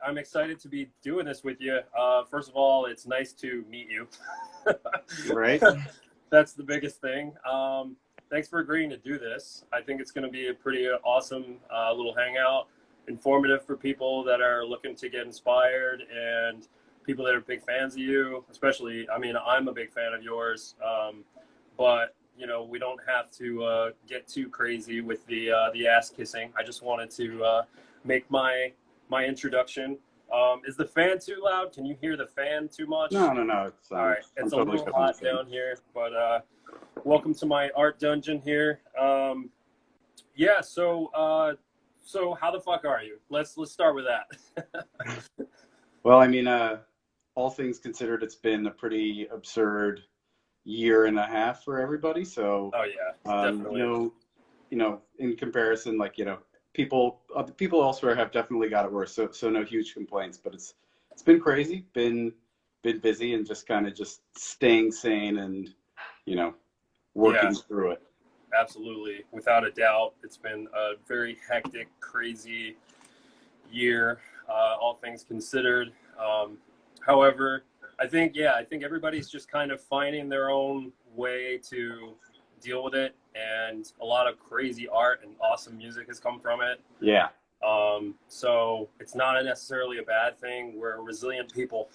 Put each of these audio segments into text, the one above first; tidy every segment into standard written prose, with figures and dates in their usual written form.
I'm excited to be doing this with you. First of all, it's nice to meet you. Right. That's the biggest thing. Thanks for agreeing to do this. I think it's going to be a pretty awesome little hangout, informative for people that are looking to get inspired and people that are big fans of you, especially, I mean, I'm a big fan of yours, but, you know, we don't have to get too crazy with the ass kissing. I just wanted to make my introduction. Is the fan too loud? Can you hear the fan too much? No. It's, all right. It's a little hot down here, but welcome to my art dungeon here. Yeah. So how the fuck are you? Let's start with that. Well, I mean, all things considered, it's been a pretty absurd year and a half for everybody. So, oh yeah, definitely. In comparison, like, people elsewhere have definitely got it worse. So no huge complaints, but it's been crazy, been busy, and just kind of just staying sane and, working through it. Absolutely. Without a doubt. It's been a very hectic, crazy year, all things considered. However, I think everybody's just kind of finding their own way to deal with it, and a lot of crazy art and awesome music has come from it. Yeah. So it's not necessarily a bad thing. We're resilient people.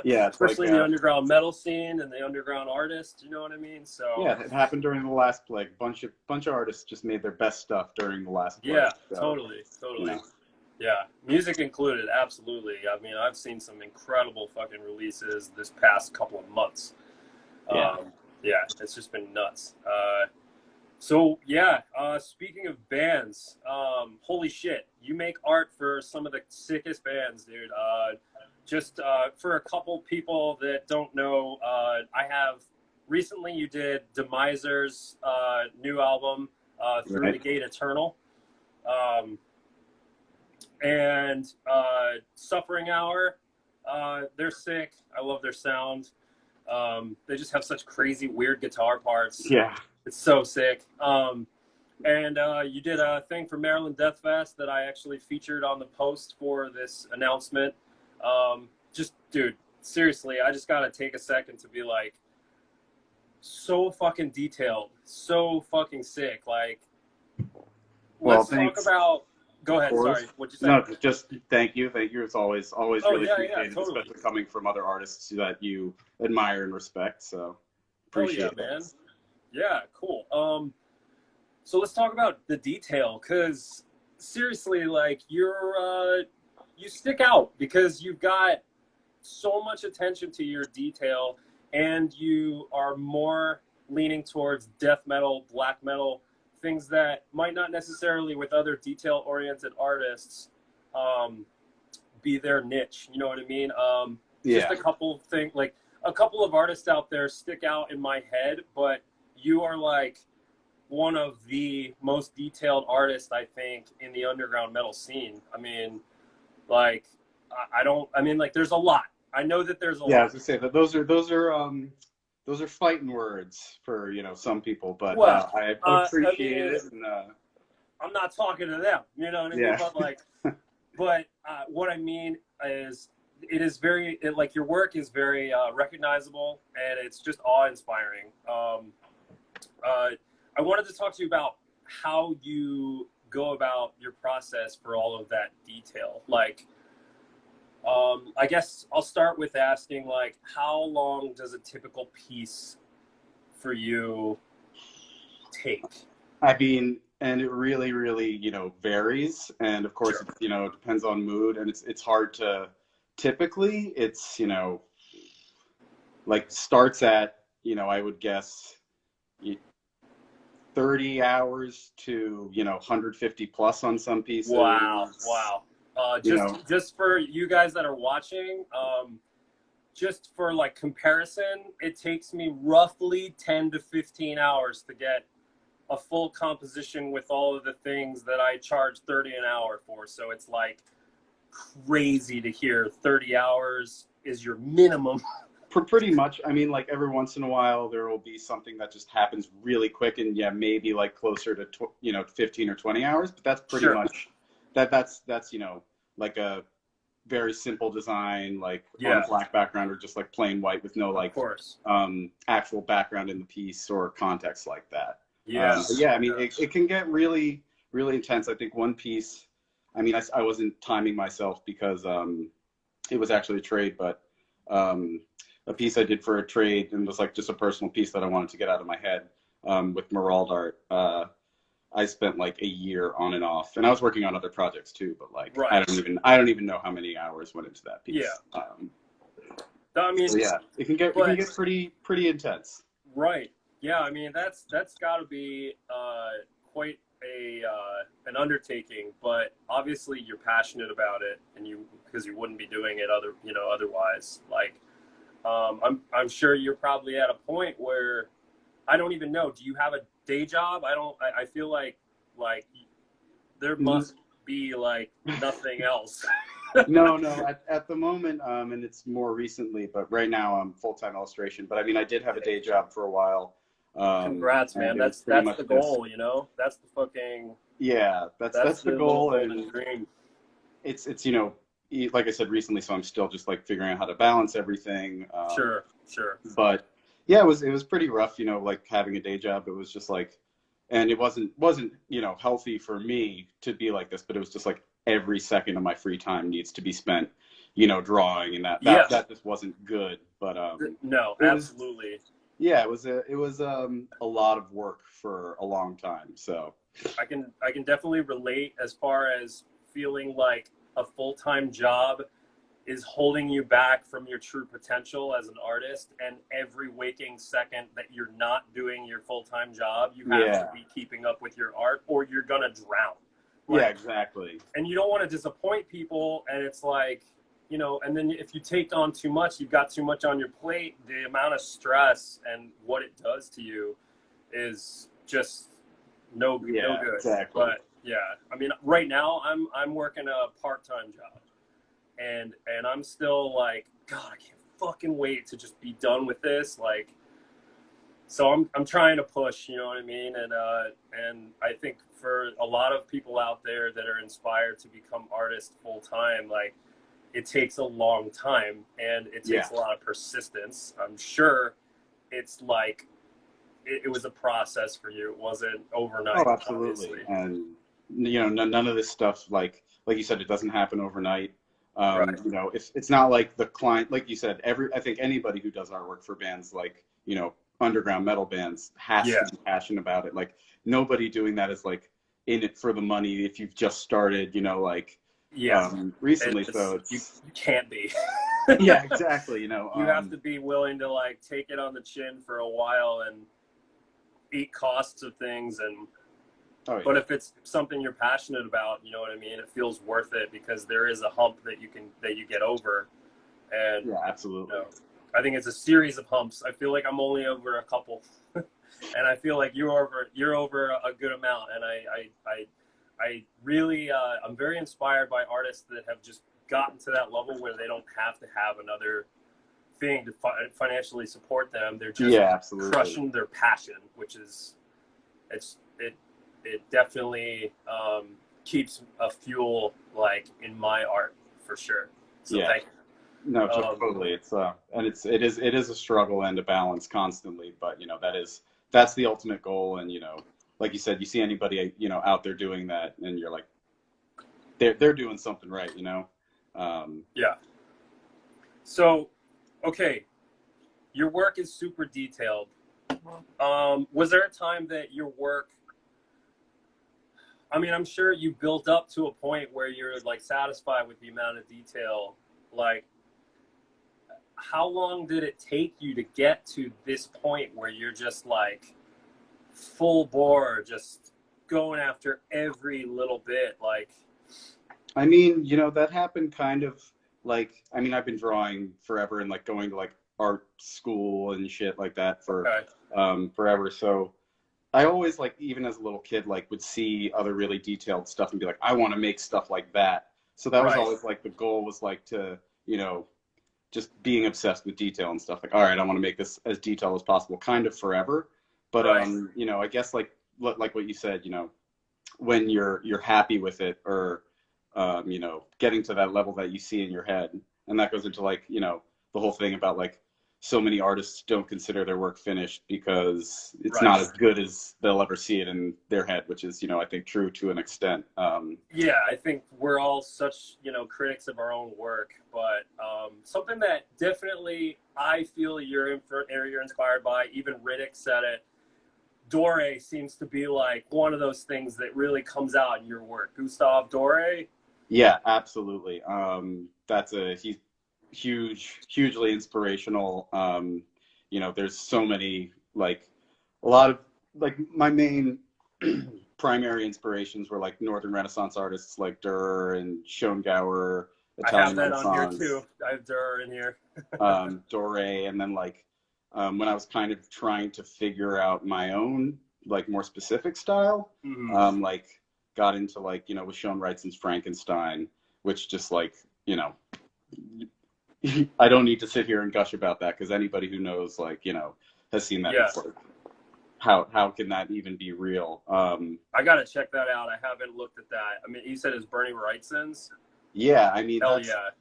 Yeah, especially in the underground metal scene and the underground artists. You know what I mean? So yeah, it happened during the last plague. Bunch of artists just made their best stuff during the last plague. Yeah, so, totally. Yeah, music included, absolutely. I mean, I've seen some incredible fucking releases this past couple of months. Yeah, it's just been nuts. Speaking of bands, holy shit, you make art for some of the sickest bands, dude. Just for a couple people that don't know, recently you did Demiser's new album, Through the Gate Eternal. And Suffering Hour, they're sick. I love their sound. They just have such crazy, weird guitar parts. Yeah. It's so sick. And you did a thing for Maryland Deathfest that I actually featured on the post for this announcement. Dude, seriously, I just got to take a second to be like, so fucking detailed, so fucking sick. Like, let's talk about... Go ahead. Sorry. What'd you say? No, just thank you. Thank you. It's always really appreciated, totally. especially coming from other artists that you admire and respect. So appreciate it. Man. Yeah, cool. So let's talk about the detail, because seriously, like, you stick out because you've got so much attention to your detail, and you are more leaning towards death metal, black metal, things that might not necessarily with other detail-oriented artists be their niche. You know what I mean? Just a couple things, like a couple of artists out there stick out in my head, but you are like one of the most detailed artists, I think, in the underground metal scene. I mean, like, there's a lot. I know that there's a lot. Yeah, I was gonna say that those are fighting words for, some people, but I appreciate it. And, I'm not talking to them, you know what I mean? Yeah. But like, what I mean is, your work is very recognizable, and it's just awe-inspiring. I wanted to talk to you about how you go about your process for all of that detail. Like, I guess I'll start with asking, like, how long does a typical piece for you take? I mean, and it really, really, varies. And of course, it depends on mood, and it's hard to, typically it's, like starts at, I would guess 30 hours to, 150 plus on some pieces. Wow. Just for you guys that are watching, just for like comparison, it takes me roughly 10 to 15 hours to get a full composition with all of the things that I charge 30 an hour for. So it's like crazy to hear 30 hours is your minimum. Pretty much. I mean, like, every once in a while there will be something that just happens really quick, and maybe like closer to 15 or 20 hours, but that's pretty much that's like a very simple design, like Yeah. on a black background, or just like plain white with no like Of course. actual background in the piece or context like that. Yeah. But yeah, I mean, it can get really, really intense. I think one piece, I mean, I wasn't timing myself because it was actually a trade, but a piece I did for a trade, and was like just a personal piece that I wanted to get out of my head with Merald art. I spent like a year on and off, and I was working on other projects too. But like, Right. I don't even know how many hours went into that piece. Yeah. I mean, so yeah, it can get pretty intense. Right. Yeah. I mean, that's got to be quite an undertaking. But obviously, you're passionate about it, and because you wouldn't be doing it otherwise. Like, I'm sure you're probably at a point where I don't even know. Do you have a day job? I feel like there must be like nothing else. No. At the moment, and it's more recently, but right now I'm full-time illustration. But I mean, I did have a day job for a while. Congrats, man. That's the goal, you know? That's the fucking... Yeah, that's the goal. And dream. It's like I said recently, so I'm still just like figuring out how to balance everything. Sure. But yeah, it was pretty rough, like having a day job. It was just like, and it wasn't healthy for me to be like this, but it was just like every second of my free time needs to be spent, drawing, and that just wasn't good. But no, absolutely. Yeah, it was a lot of work for a long time. So I can definitely relate as far as feeling like a full-time job is holding you back from your true potential as an artist, and every waking second that you're not doing your full-time job, you have to be keeping up with your art, or you're gonna drown. Yeah, exactly. And you don't want to disappoint people, and it's like, and then if you take on too much, you've got too much on your plate, the amount of stress and what it does to you is just no good. Exactly. But yeah, I mean, right now I'm working a part-time job, and I'm still like, God, I can't fucking wait to just be done with this. Like, so I'm trying to push, you know what I mean? And I think for a lot of people out there that are inspired to become artists full-time, like, it takes a long time, and it takes a lot of persistence. I'm sure it's like, it was a process for you. It wasn't overnight. Oh, absolutely. Obviously. And, none of this stuff, like you said, it doesn't happen overnight. Right. It's not like the client, like you said, I think anybody who does artwork for bands like, underground metal bands has to be passionate about it. Like, nobody doing that is like in it for the money if you've just started, recently. So you can't be. Yeah, exactly. You have to be willing to like take it on the chin for a while and eat costs of things. And but if it's something you're passionate about, you know what I mean, it feels worth it, because there is a hump that you get over. And yeah, absolutely. I think it's a series of humps. I feel like I'm only over a couple, and I feel like you're over a good amount. And I really, I'm very inspired by artists that have just gotten to that level where they don't have to have another thing to financially support them. They're just crushing their passion, which is, it definitely keeps a fuel, like, in my art, for sure. So thank you. No, totally. It's it is a struggle and a balance constantly, but that's the ultimate goal. And like you said, you see anybody out there doing that, and you're like, they're doing something right, Yeah. So, okay, your work is super detailed. Was there a time that your work, I mean, I'm sure you built up to a point where you're like satisfied with the amount of detail. Like, how long did it take you to get to this point where you're just like full bore, just going after every little bit? Like, I mean, that happened kind of like, I mean, I've been drawing forever and like going to like art school and shit like that for forever. So I always, like, even as a little kid, like, would see other really detailed stuff and be like, I want to make stuff like that. So that was always like the goal, was like to, just being obsessed with detail and stuff. Like, all right, I want to make this as detailed as possible, kind of forever. But I guess like what you said, when you're happy with it, or you know, getting to that level that you see in your head. And that goes into like, you know, the whole thing about like so many artists don't consider their work finished because it's Right. not as good as they'll ever see it in their head, which is, you know, I think true to an extent. Yeah, I think we're all such, you know, critics of our own work, but something that definitely I feel you're inspired by, even Riddick said it, Doré seems to be like one of those things that really comes out in your work. Gustave Doré? Yeah, absolutely. He's hugely inspirational. You know, there's so many, like, a lot of, like, my main primary inspirations were like Northern Renaissance artists like Durer and Schoengauer, I have Italian that on here Renaissance, too. I have Durer in here. Doré, and then like when I was kind of trying to figure out my own like more specific style, like got into like, you know, with Sean Wrightson's Frankenstein, which just like, you know, I don't need to sit here and gush about that because anybody who knows, like, you know, has seen that before. How can that even be real? I gotta check that out. I haven't looked at that. I mean, you said it's Bernie Wrightson's. Yeah, I mean,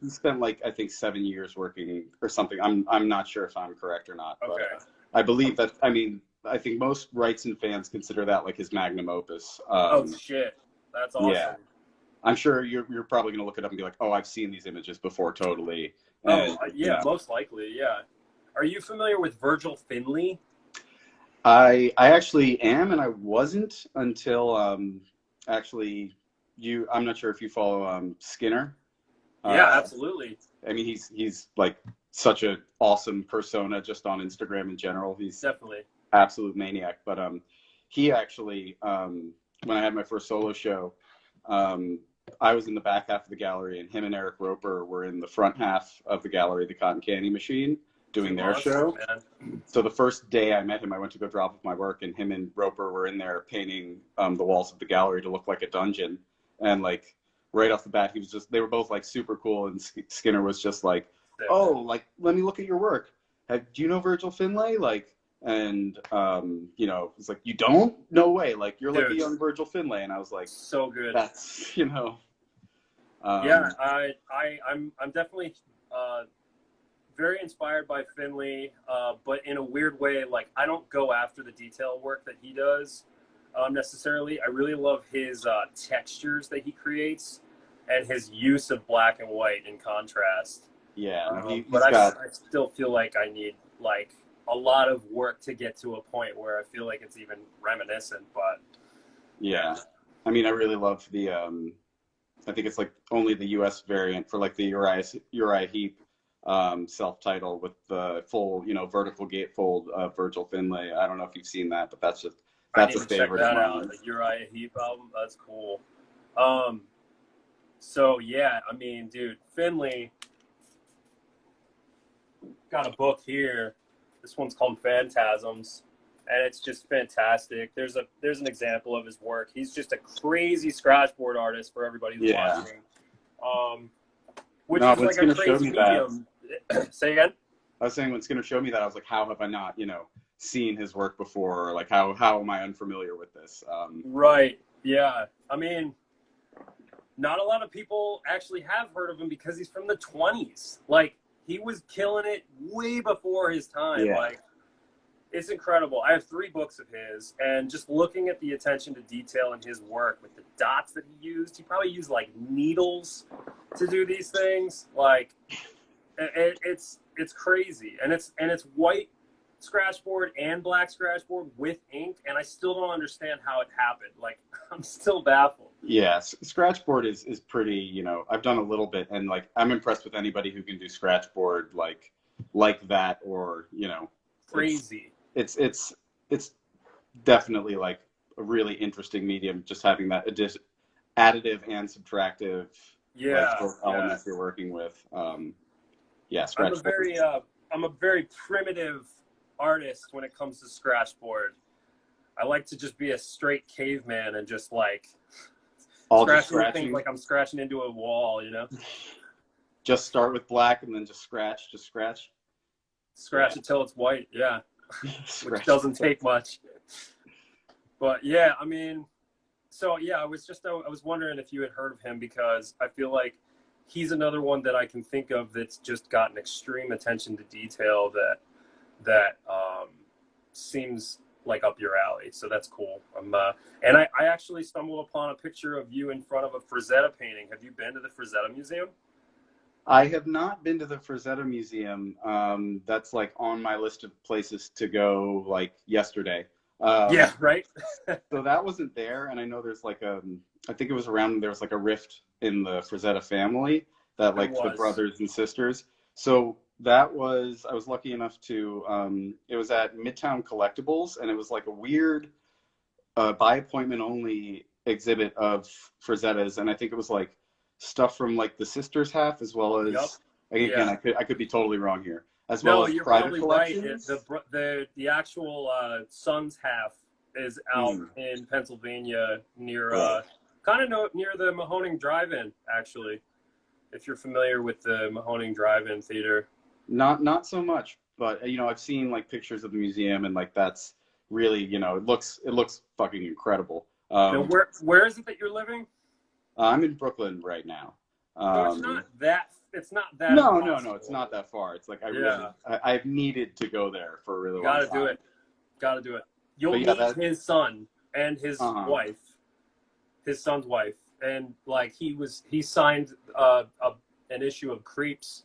he spent like I think 7 years working or something. I'm not sure if I'm correct or not, okay. but I believe that. I mean, I think most Wrightson fans consider that like his magnum opus. Oh shit, that's awesome. Yeah, I'm sure you're probably gonna look it up and be like, oh, I've seen these images before, totally. And, yeah, most likely, yeah. Are you familiar with Virgil Finlay? I actually am, and I wasn't until actually I'm not sure if you follow Skinner. Yeah, absolutely. I mean, he's like such an awesome persona just on Instagram in general. He's definitely absolute maniac. But he actually, when I had my first solo show, I was in the back half of the gallery, and him and Eric Roper were in the front half of the gallery, the Cotton Candy Machine, doing their show. Man. So the first day I met him, I went to go drop off my work, and him and Roper were in there painting the walls of the gallery to look like a dungeon. And like right off the bat, they were both like super cool. And Skinner was just like, oh, like, let me look at your work. Do you know Virgil Finlay? Like, and you know, it's like, you don't? No way. Like, you're like a young Virgil Finlay. And I was like, so good. That's, you know. Yeah, I'm definitely very inspired by Finlay, but in a weird way, like I don't go after the detail work that he does necessarily. I really love his textures that he creates and his use of black and white in contrast. Yeah, but I still feel like I need like a lot of work to get to a point where I feel like it's even reminiscent. But yeah, I mean, I really love the I think it's like only the US variant for like the Uriah Heep self-title with the full, you know, vertical gatefold of Virgil Finlay. I don't know if you've seen that, but that's a favorite of mine. The Uriah Heep album, that's cool. So yeah, I mean, dude, Finlay got a book here. This one's called Phantasms, and it's just fantastic. There's an example of his work. He's just a crazy scratchboard artist for everybody who's watching. Which is like a crazy medium. Say again? I was saying when Skinner showed me that, I was like, how have I not, you know, seen his work before? Or like, how am I unfamiliar with this? Right. Yeah. I mean, not a lot of people actually have heard of him because he's from the 20s. Like, he was killing it way before his time. Yeah. Like, it's incredible. I have 3 books of his, and just looking at the attention to detail in his work with the dots that he probably used like needles to do these things. Like, it's crazy, and it's white scratchboard and black scratchboard with ink, and I still don't understand how it happened. Like, I'm still baffled. Yeah, scratchboard is pretty, you know, I've done a little bit, and like I'm impressed with anybody who can do scratchboard like that, or, you know, crazy. It's definitely like a really interesting medium, just having that additive and subtractive elements you're working with. Scratchboard. I'm a very primitive artist when it comes to scratchboard. I like to just be a straight caveman and just like scratching things like I'm scratching into a wall, you know? Just start with black and then just scratch. Scratch until it's white, yeah. Which doesn't take much. But yeah, I mean, So yeah, I was wondering if you had heard of him, because I feel like he's another one that I can think of that's just gotten extreme attention to detail that seems like up your alley. So that's cool. And I actually stumbled upon a picture of you in front of a Frazetta painting. Have you been to the Frazetta Museum? I have not been to the Frazetta Museum. That's like on my list of places to go like yesterday. Yeah, right. So that wasn't there, and I know there's like I think it was around there was like a rift in the Frazetta family that like the brothers and sisters. So that was I was lucky enough to it was at Midtown Collectibles, and it was like a weird by appointment only exhibit of Frazettas, and I think it was like stuff from like the sisters half as well as again I could be totally wrong here as well as you're private probably collections. Right. The actual son's half is out in Pennsylvania near kind of near the Mahoning Drive-In, actually, if you're familiar with the Mahoning Drive-In theater. Not so much, but you know, I've seen like pictures of the museum, and like that's really, you know, it looks fucking incredible. Now, where is it that you're living? I'm in Brooklyn right now. So it's not that No, impossible. it's not that far. It's like I've needed to go there for a really long time. Gotta do it. You'll meet his son and his wife, his son's wife, and like he signed an issue of Creeps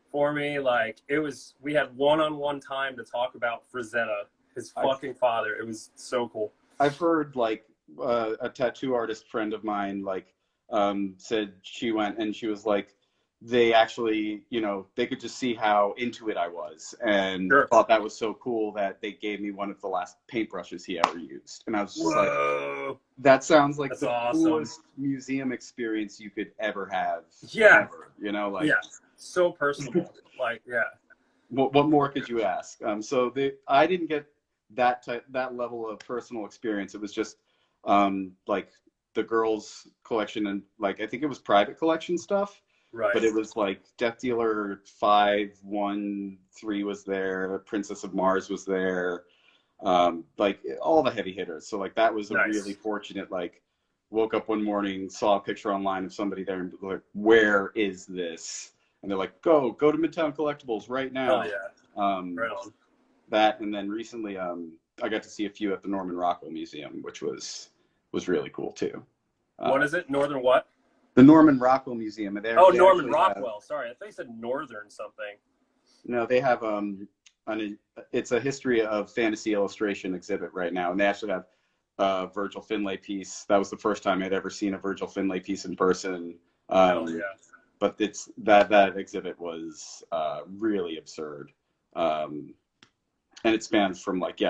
for me. Like we had one-on-one time to talk about Frazetta, his fucking father. It was so cool. I've heard like a tattoo artist friend of mine like said she went and she was like, they actually, you know, they could just see how into it I was, and thought that was so cool that they gave me one of the last paintbrushes he ever used. And I was just like, that sounds like the coolest museum experience you could ever have. Yeah. Ever, you know, like so personal. Like, What more could you ask? So I didn't get that level of personal experience. It was just like the girls' collection, and like I think it was private collection stuff. Right. But it was like Death Dealer 5, 1, 3 was there. Princess of Mars was there. Like all the heavy hitters. So like that was a really fortunate, like woke up one morning, saw a picture online of somebody there and like, where is this? And they're like, go to Midtown Collectibles right now. Oh yeah. Right on. That, and then recently I got to see a few at the Norman Rockwell Museum, which was really cool too. What is it? Northern what? The Norman Rockwell Museum. Norman Rockwell. Sorry, I thought you said Northern something. No, they have it's a history of fantasy illustration exhibit right now, and they actually have a Virgil Finlay piece. That was the first time I'd ever seen a Virgil Finlay piece in person. Hell yeah. But it's that exhibit was really absurd, and it spans from like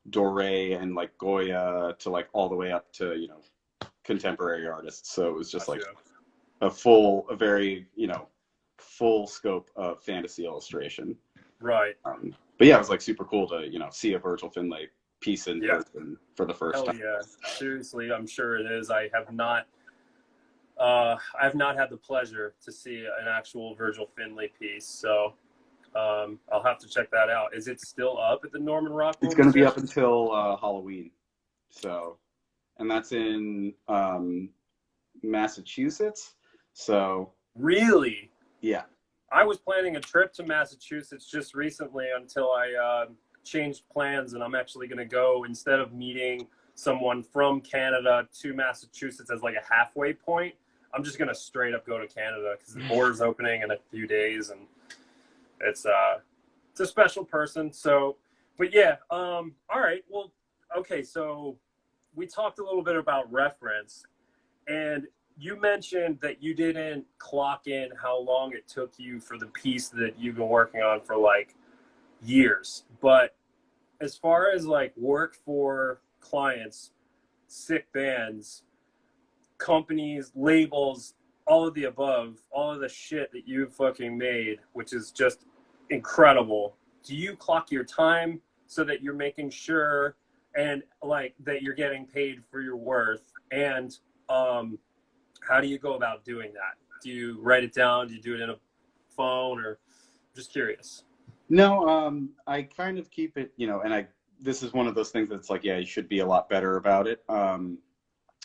Doré and like Goya to like all the way up to, you know, contemporary artists. So it was just like a very, you know, full scope of fantasy illustration. Right. But yeah, it was like super cool to, you know, see a Virgil Finlay piece in person for the first time. Yeah, seriously, I'm sure it is. I have not had the pleasure to see an actual Virgil Finlay piece, so I'll have to check that out. Is it still up at the Norman Rockwell? It's going to be up until Halloween. So, and that's in Massachusetts. So really, yeah, I was planning a trip to Massachusetts just recently until I changed plans, and I'm actually going to go, instead of meeting someone from Canada to Massachusetts as like a halfway point, I'm just going to straight up go to Canada because the border's opening in a few days, and it's a special person. So, but yeah, all right. Well, okay. So we talked a little bit about reference, and you mentioned that you didn't clock in how long it took you for the piece that you've been working on for like years. But as far as like work for clients, sick bands, companies, labels, all of the above, all of the shit that you fucking made, which is just incredible. Do you clock your time so that you're making sure and like that you're getting paid for your worth? And how do you go about doing that? Do you write it down? Do you do it in a phone? Or just curious? No, I kind of keep it, you know, and this is one of those things that's like, yeah, you should be a lot better about it.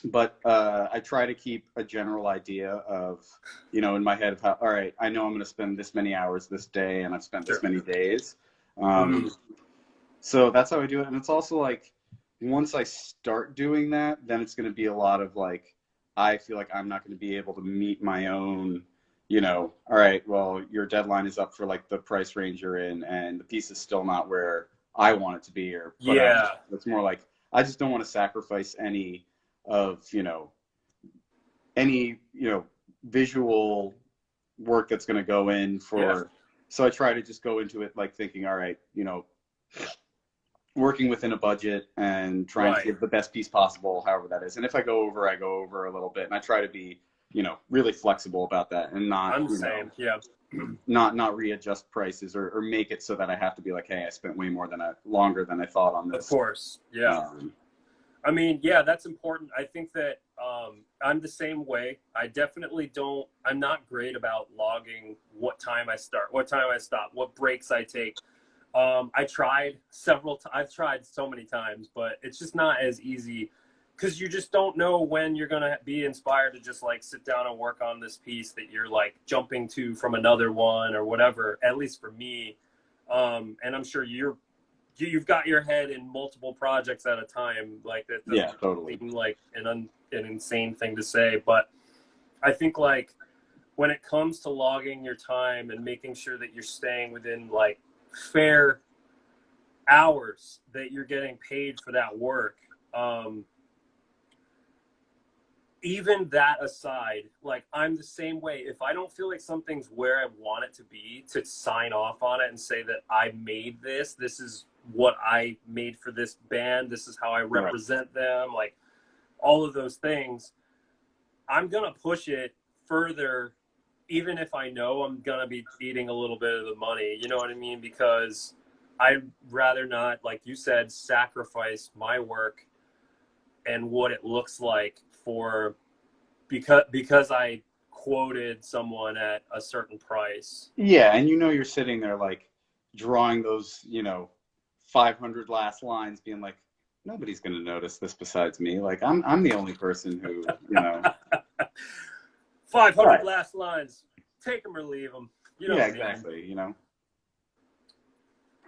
but I try to keep a general idea of, you know, in my head of how, all right, I know I'm going to spend this many hours this day, and I've spent this many days. So that's how I do it. And it's also like, once I start doing that, then it's going to be a lot of like, I feel like I'm not going to be able to meet my own, you know, all right, well, your deadline is up for like the price range you're in, and the piece is still not where I want it to be, or put out. It's more like, I just don't want to sacrifice any of, you know, visual work that's going to go in for, so I try to just go into it like thinking, all right, you know, working within a budget and trying to give the best piece possible, however that is. And if I go over, I go over a little bit, and I try to be, you know, really flexible about that, and not, not readjust prices or make it so that I have to be like, hey, I spent way more longer than I thought on this. Of course, yeah. I mean, yeah, that's important. I think that I'm the same way. I definitely don't, I'm not great about logging what time I start, what time I stop, what breaks I take. I've tried so many times, but it's just not as easy, because you just don't know when you're going to be inspired to just like sit down and work on this piece that you're like jumping to from another one or whatever, at least for me. And I'm sure you've got your head in multiple projects at a time. Like that doesn't seem like an insane thing to say, but I think like when it comes to logging your time and making sure that you're staying within like fair hours that you're getting paid for that work, even that aside, like I'm the same way. If I don't feel like something's where I want it to be, to sign off on it and say that I made this is what I made for this band, this is how I represent them, like all of those things, I'm gonna push it further, even if I know I'm gonna be eating a little bit of the money, you know what I mean? Because I'd rather not, like you said, sacrifice my work and what it looks like because I quoted someone at a certain price. Yeah, and you know, you're sitting there like drawing those, you know, 500 last lines, being like, nobody's going to notice this besides me. Like I'm the only person who, you know. 500 last lines, take them or leave them. You know. Yeah, exactly. You know.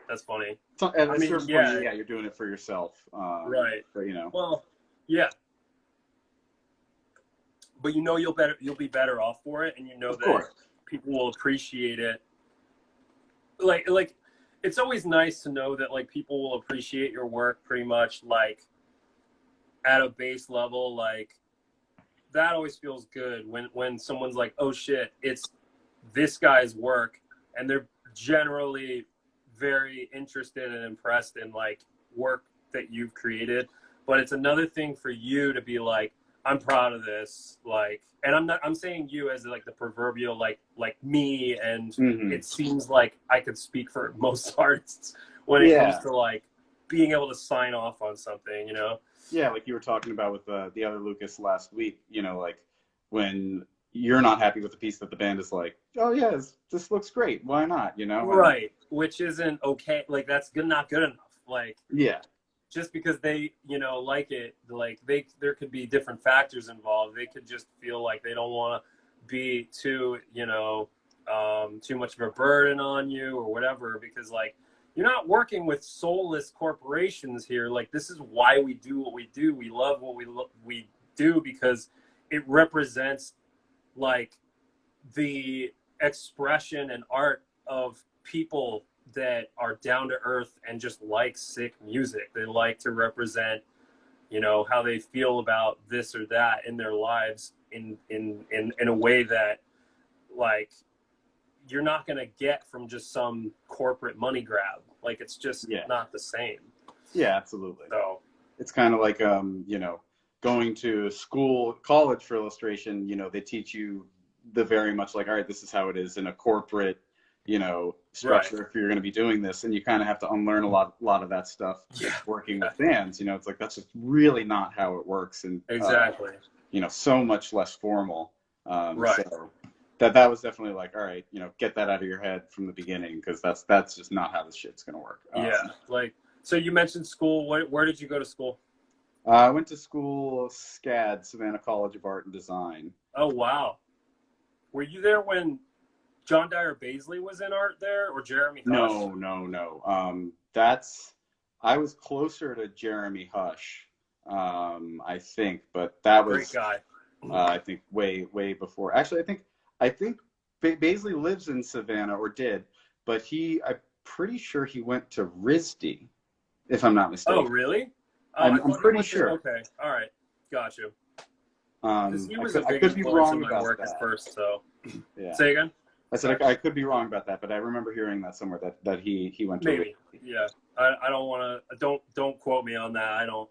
That's funny. So, at a certain point, you're doing it for yourself. Right. But, you know. Well, yeah. But you know you'll be better off for it, and you know that people will appreciate it. Like it's always nice to know that like people will appreciate your work pretty much like at a base level. Like that always feels good when someone's like, oh shit, it's this guy's work, and they're generally very interested and impressed in like work that you've created. But it's another thing for you to be like, I'm proud of this, like, and I'm saying you as like the proverbial like me, and it seems like I could speak for most artists when it comes to like being able to sign off on something, you know? Yeah, like you were talking about with the other Lucas last week, you know, like when you're not happy with the piece that the band is like, oh yeah, this looks great, why not, you know? Right, which isn't okay, like that's not good enough, like just because they, you know, like it, like there could be different factors involved. They could just feel like they don't want to be too, you know, too much of a burden on you or whatever, because like you're not working with soulless corporations here. Like this is why we do what we do. We love what we do because it represents like the expression and art of people that are down to earth and just like sick music. They like to represent, you know, how they feel about this or that in their lives in a way that like you're not going to get from just some corporate money grab. Like it's just not the same. Yeah, absolutely. So it's kind of like, you know, going to college for illustration, you know, they teach you the very much like, all right, this is how it is in a corporate, you know, structure if you're going to be doing this, and you kind of have to unlearn a lot of that stuff working with fans. You know, it's like that's just really not how it works, and you know, so much less formal. So that was definitely like, all right, you know, get that out of your head from the beginning, because that's just not how this shit's going to work. Like, so you mentioned school. Where did you go to school? I went to school, SCAD, Savannah College of Art and Design. Oh, wow. Were you there when John Dyer Baisley was in art there, or Jeremy Hush? No. I was closer to Jeremy Hush, I think, but that Great was, guy. I think way before. Actually, I think Baisley lives in Savannah, or did, but I'm pretty sure he went to RISD, if I'm not mistaken. Oh, really? Oh, I'm pretty sure. Okay, all right, got you. I Because he was a big could be influence wrong in my about work that. at first. So, Yeah. say again. I said I could be wrong about that, but I remember hearing that somewhere that he went to. Maybe. Yeah. I don't want to. Don't quote me on that. I don't.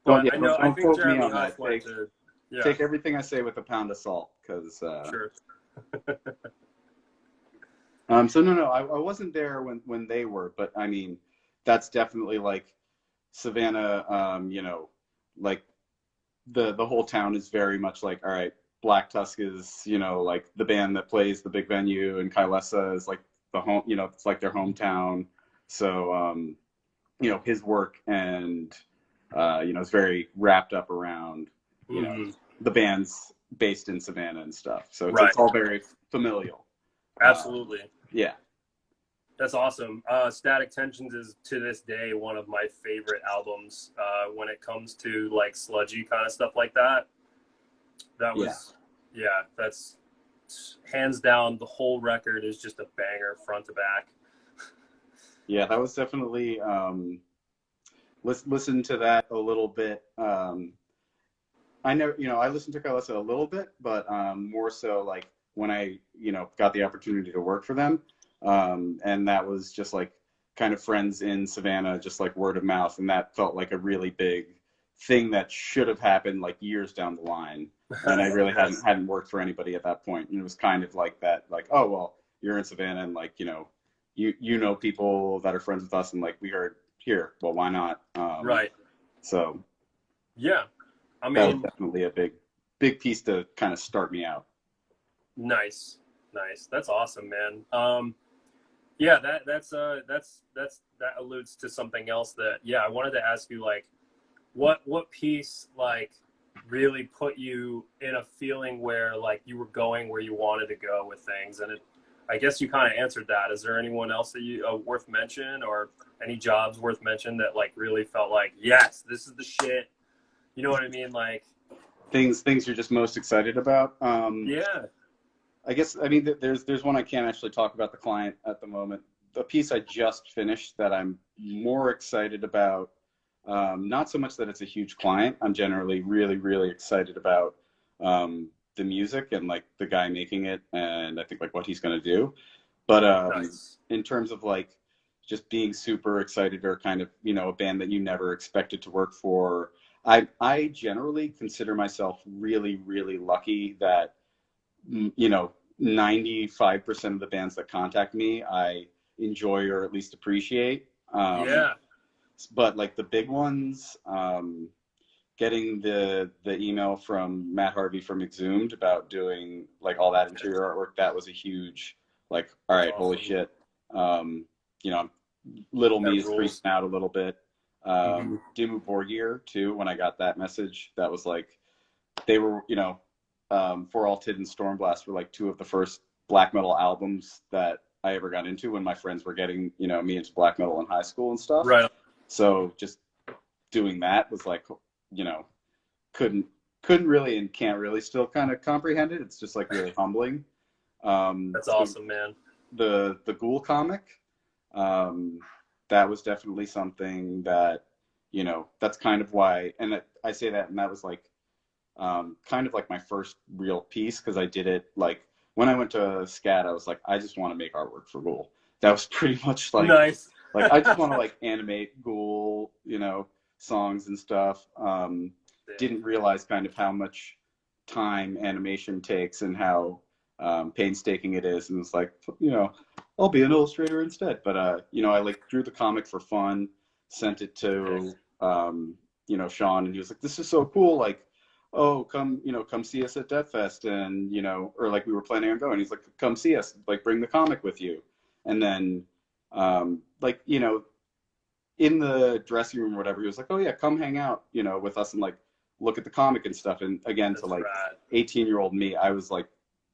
Don't, But yeah, I know. don't I think quote me Jeremy on Hush that. went to. Yeah. Take everything I say with a pound of salt, because. Sure. So no, I wasn't there when they were, but I mean, that's definitely like Savannah. Like the whole town is very much like, all right, Black Tusk is, like the band that plays the big venue, and Kylesa is like the home, it's like their hometown. So, his work and, is very wrapped up around, the bands based in Savannah and stuff. So it's all very familial. Absolutely. Yeah. That's awesome. Static Tensions is to this day one of my favorite albums when it comes to like sludgy kind of stuff like that. That was, that's hands down. The whole record is just a banger front to back. Yeah, that was definitely, listen to that a little bit. I listened to Kylesa a little bit, but more so like when I, got the opportunity to work for them. And that was just like kind of friends in Savannah, just like word of mouth. And that felt like a really big thing that should have happened like years down the line. And I really hadn't worked for anybody at that point. And it was kind of like that, like, oh, well, you're in Savannah and like, you know people that are friends with us, and like we heard here, well, why not? Right. So yeah, I mean, that was definitely a big piece to kind of start me out. Nice. That's awesome, man. Yeah, that alludes to something else that, I wanted to ask you, like, what piece like really put you in a feeling where like you were going where you wanted to go with things, and I guess you kind of answered that. Is there anyone else that you worth mention, or any jobs worth mention that like really felt like, yes, this is the shit? You know what I mean? Like things you're just most excited about. Yeah. I guess, I mean, there's one I can't actually talk about the client at the moment. The piece I just finished that I'm more excited about, not so much that it's a huge client. I'm generally really, really excited about the music and like the guy making it, and I think like what he's going to do. But Nice. In terms of like just being super excited, or kind of, a band that you never expected to work for, I generally consider myself really, really lucky that 95% of the bands that contact me, I enjoy or at least appreciate. But like the big ones, getting the email from Matt Harvey from Exhumed about doing like all that interior artwork, that was a huge, like, all right, holy shit. Little me is freaking out a little bit. Dimmu Borgir too, when I got that message, that was like, they were, For All Tid and Stormblast were like two of the first black metal albums that I ever got into when my friends were getting, me into black metal in high school and stuff. Right. So just doing that was like, couldn't really and can't really still kind of comprehend it. It's just like really humbling. That's awesome, man. The GHOUL comic, that was definitely something that, that's kind of why, and I say that, and that was like, kind of like my first real piece, because I did it like when I went to SCAD, I was like, I just want to make artwork for GHOUL. That was pretty much like, nice. Like I just want to like animate GHOUL, songs and stuff. Didn't realize kind of how much time animation takes and how painstaking it is, and it's like, I'll be an illustrator instead. But I like drew the comic for fun, sent it to Sean, and he was like, this is so cool, like, oh, come see us at Deathfest, and or like we were planning on going. He's like, come see us, like bring the comic with you. And then in the dressing room or whatever, he was like, "Oh yeah, come hang out, you know, with us and like look at the comic and stuff." And again, That's to like rad. 18-year-old me, I was like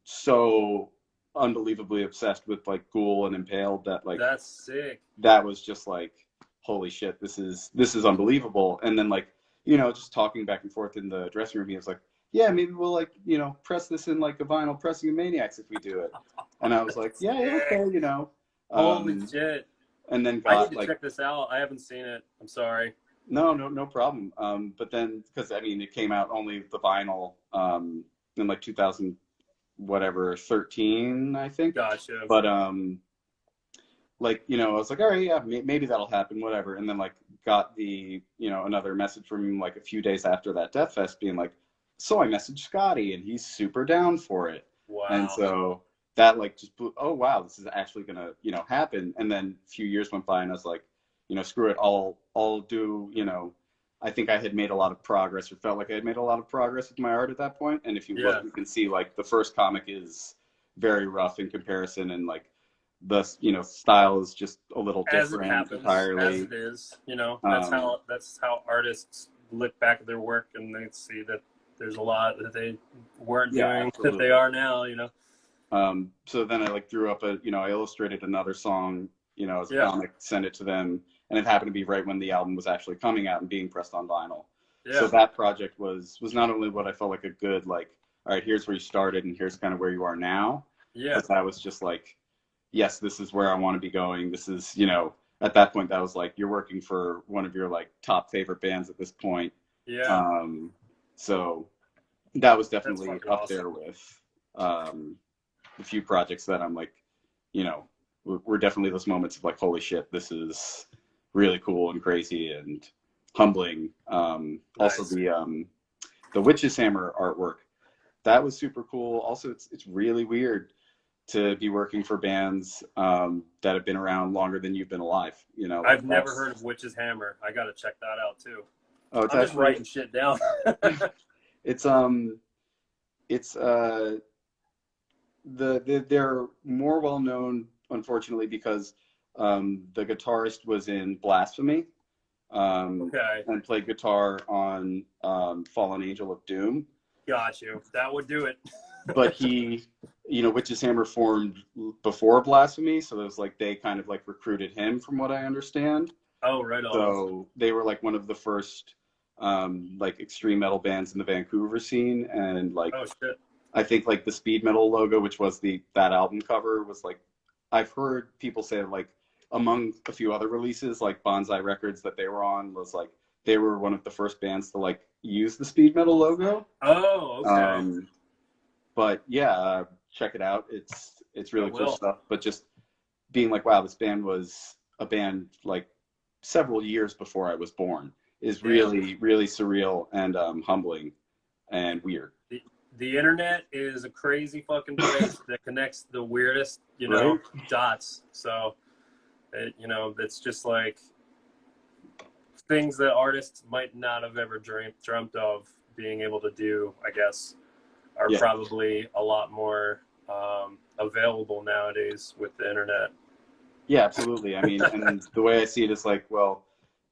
so unbelievably obsessed with like GHOUL and Impaled that like That's sick. that was just like, holy shit, this is unbelievable. And then like, you know, just talking back and forth in the dressing room, he was like, "Yeah, maybe we'll like, you know, press this in like a vinyl pressing of Maniacs if we do it." And I was like, "Yeah, yeah, okay, you know." Holy shit. And then I need got to like, check this out. I haven't seen it. I'm sorry. no problem. But then, because I mean, it came out only the vinyl in like 2000 whatever 13, I think. Gotcha. But like, you know, I was like, all right, yeah, maybe that'll happen, whatever. And then like got the, you know, another message from him like a few days after that Deathfest being like, "So I messaged Scotty and he's super down for it." Wow. And so that like just blew, oh wow, this is actually gonna, you know, happen. And then a few years went by and I was like, you know, screw it, I'll do, you know, I think I had made a lot of progress or felt like I had made a lot of progress with my art at that point. And if you look, you can see like the first comic is very rough in comparison, and like the, you know, style is just a little different as it happens, entirely. as it is, you know, that's how artists look back at their work and they see that there's a lot that they weren't doing absolutely. that they are now, you know. So then I like drew up a, you know, I illustrated another song, you know, as a comic, sent it to them, and it happened to be right when the album was actually coming out and being pressed on vinyl. So that project was not only what I felt like a good, like, all right, here's where you started and here's kind of where you are now. But that was just like, yes, this is where I want to be going. This is, you know, at that point that was like, you're working for one of your like top favorite bands at this point. So that was definitely up there with a few projects that I'm like, you know, were definitely those moments of like, holy shit, this is really cool and crazy and humbling. Also the Witch's Hammer artwork, that was super cool. Also, it's really weird to be working for bands that have been around longer than you've been alive. You know, like I've never heard of Witch's Hammer. I got to check that out too. Oh, it's I'm actually, just writing shit down. They're more well known, unfortunately, because the guitarist was in Blasphemy, and played guitar on Fallen Angel of Doom. Got you. That would do it. But he, you know, Witch's Hammer formed before Blasphemy, so it was like they kind of like recruited him, from what I understand. Oh, right on. So they were like one of the first like extreme metal bands in the Vancouver scene, and like, oh shit. I think like the speed metal logo, which was that album cover, was like, I've heard people say like among a few other releases like Bonsai Records that they were on, was like they were one of the first bands to like use the speed metal logo. Oh, okay. But yeah, check it out. It's really cool stuff. But just being like, wow, this band was a band like several years before I was born is really, really surreal and humbling and weird. The internet is a crazy fucking place that connects the weirdest, you know, dots. So, you know, it's just like things that artists might not have ever dreamt of being able to do, I guess, are probably a lot more available nowadays with the internet. Yeah, absolutely. I mean, and the way I see it is like, well,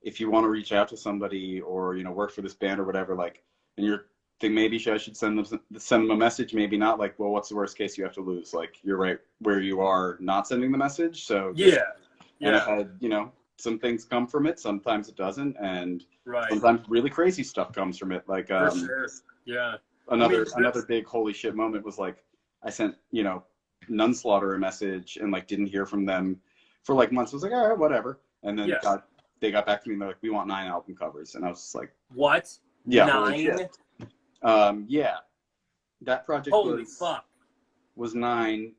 if you want to reach out to somebody or, you know, work for this band or whatever, like, and you're think maybe I should send them a message, maybe not, like, well, what's the worst case you have to lose? Like, you're right where you are not sending the message. So and I've had, you know, some things come from it, sometimes it doesn't, and sometimes really crazy stuff comes from it. Like for sure. Another big holy shit moment was like, I sent, you know, Nunslaughter a message and like didn't hear from them for like months. I was like, all right, whatever. And then they got back to me and they're like, we want 9 album covers. And I was just like, what? Yeah, 9? That project was 9.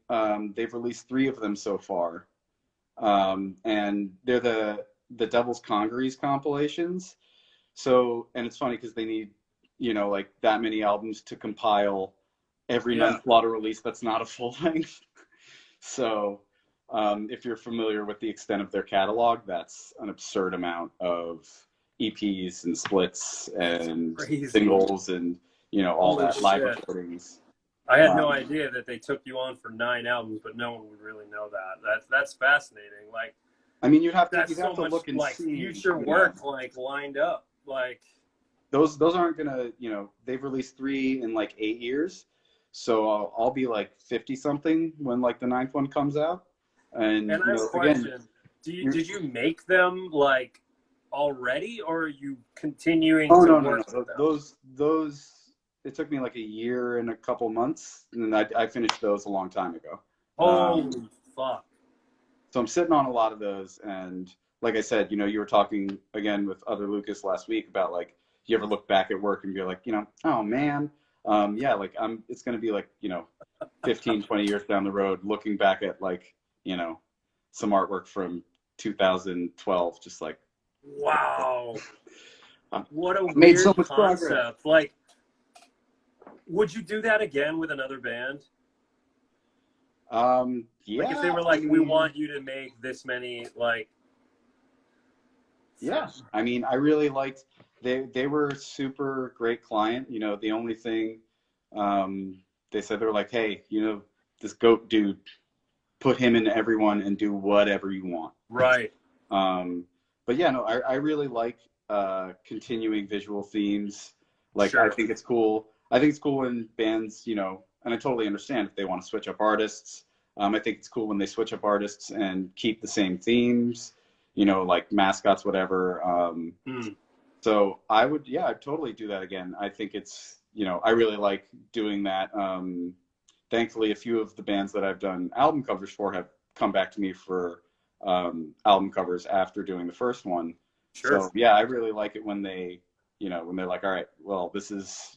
They've released 3 of them so far, and they're the Devil's Congeries compilations. So, and it's funny because they need, you know, like that many albums to compile every Nunslaughter release that's not a full length. So if you're familiar with the extent of their catalog, that's an absurd amount of EPs and splits and singles and, you know, all that live recordings. I had no idea that they took you on for 9 albums, but no one would really know that. That's fascinating. Like, I mean, you'd have That's so to much look and like see, future work like lined up. Like those aren't gonna, they've released 3 in like 8 years, so I'll be like 50 something when like the 9th one comes out, and and I have a again, question. Did you make them like already, or are you continuing oh to no, work with them? those it took me like a year and a couple months, and then I finished those a long time ago. Holy fuck. So I'm sitting on a lot of those, and like I said, you were talking again with other Lucas last week about like, you ever look back at work and be like, oh man, yeah, like it's going to be like, 15, 20 years down the road, looking back at like, some artwork from 2012, just like, wow, what a I made so weird much progress. concept. Like, would you do that again with another band? Yeah. Like if they were like, we want you to make this many, like. Yeah. I mean, I really liked, they were a super great client. The only thing, they said, they were like, hey, this goat dude, put him in everyone and do whatever you want. Right. But yeah, no, I really like, continuing visual themes. Like, Sure. I think it's cool. I think it's cool when bands, and I totally understand if they want to switch up artists. I think it's cool when they switch up artists and keep the same themes, like mascots, whatever. So I'd totally do that again. I think it's, I really like doing that. Thankfully, a few of the bands that I've done album covers for have come back to me for album covers after doing the first one. Sure. So yeah, I really like it when they, when they're like, all right, well, this is,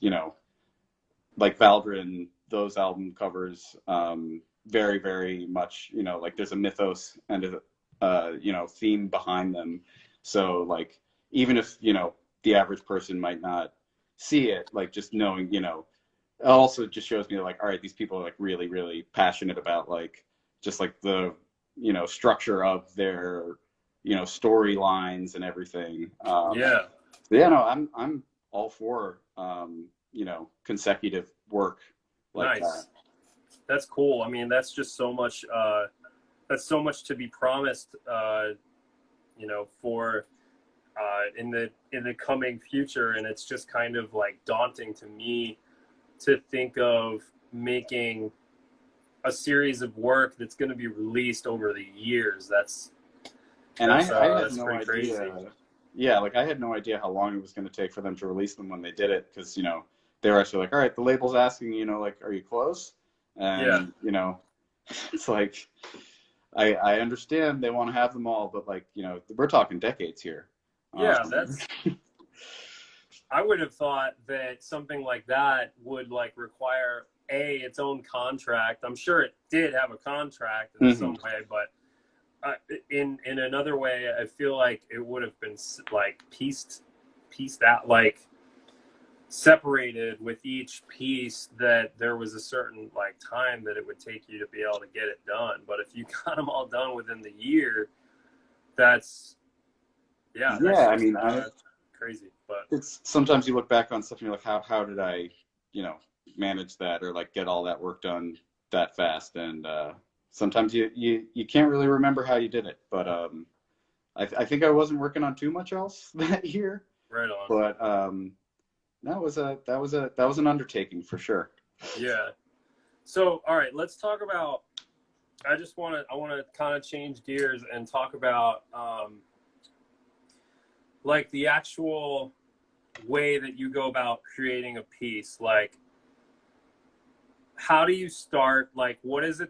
like Valdrin, those album covers, very, very much, like there's a mythos and a, theme behind them. So like, even if, the average person might not see it, like just knowing, it also just shows me like, all right, these people are like really, really passionate about like, just like the, structure of their, storylines and everything. Yeah. Yeah, no, I'm all for, consecutive work like Nice. That's cool. I mean, that's just so much. That's so much to be promised. For in the coming future, and it's just kind of like daunting to me to think of making a series of work that's going to be released over the years. I had no pretty idea. crazy. Yeah, like I had no idea how long it was going to take for them to release them when they did it, because they were actually like, all right, the label's asking, like, are you close? And it's like, I understand they want to have them all, but like, we're talking decades here. Yeah, I would have thought that something like that would like require its own contract. I'm sure it did have a contract in some way, but in another way, I feel like it would have been like pieced out, like separated with each piece, that there was a certain like time that it would take you to be able to get it done. But if you got them all done within the year, that's I mean, crazy. But it's sometimes you look back on stuff and you're like, how did I, manage that or like get all that work done that fast? And sometimes you can't really remember how you did it. But I think I wasn't working on too much else that year. Right on. But that was an undertaking for sure. Yeah. So all right, let's talk about. I want to kind of change gears and talk about like the actual way that you go about creating a piece. Like, how do you start? Like, what's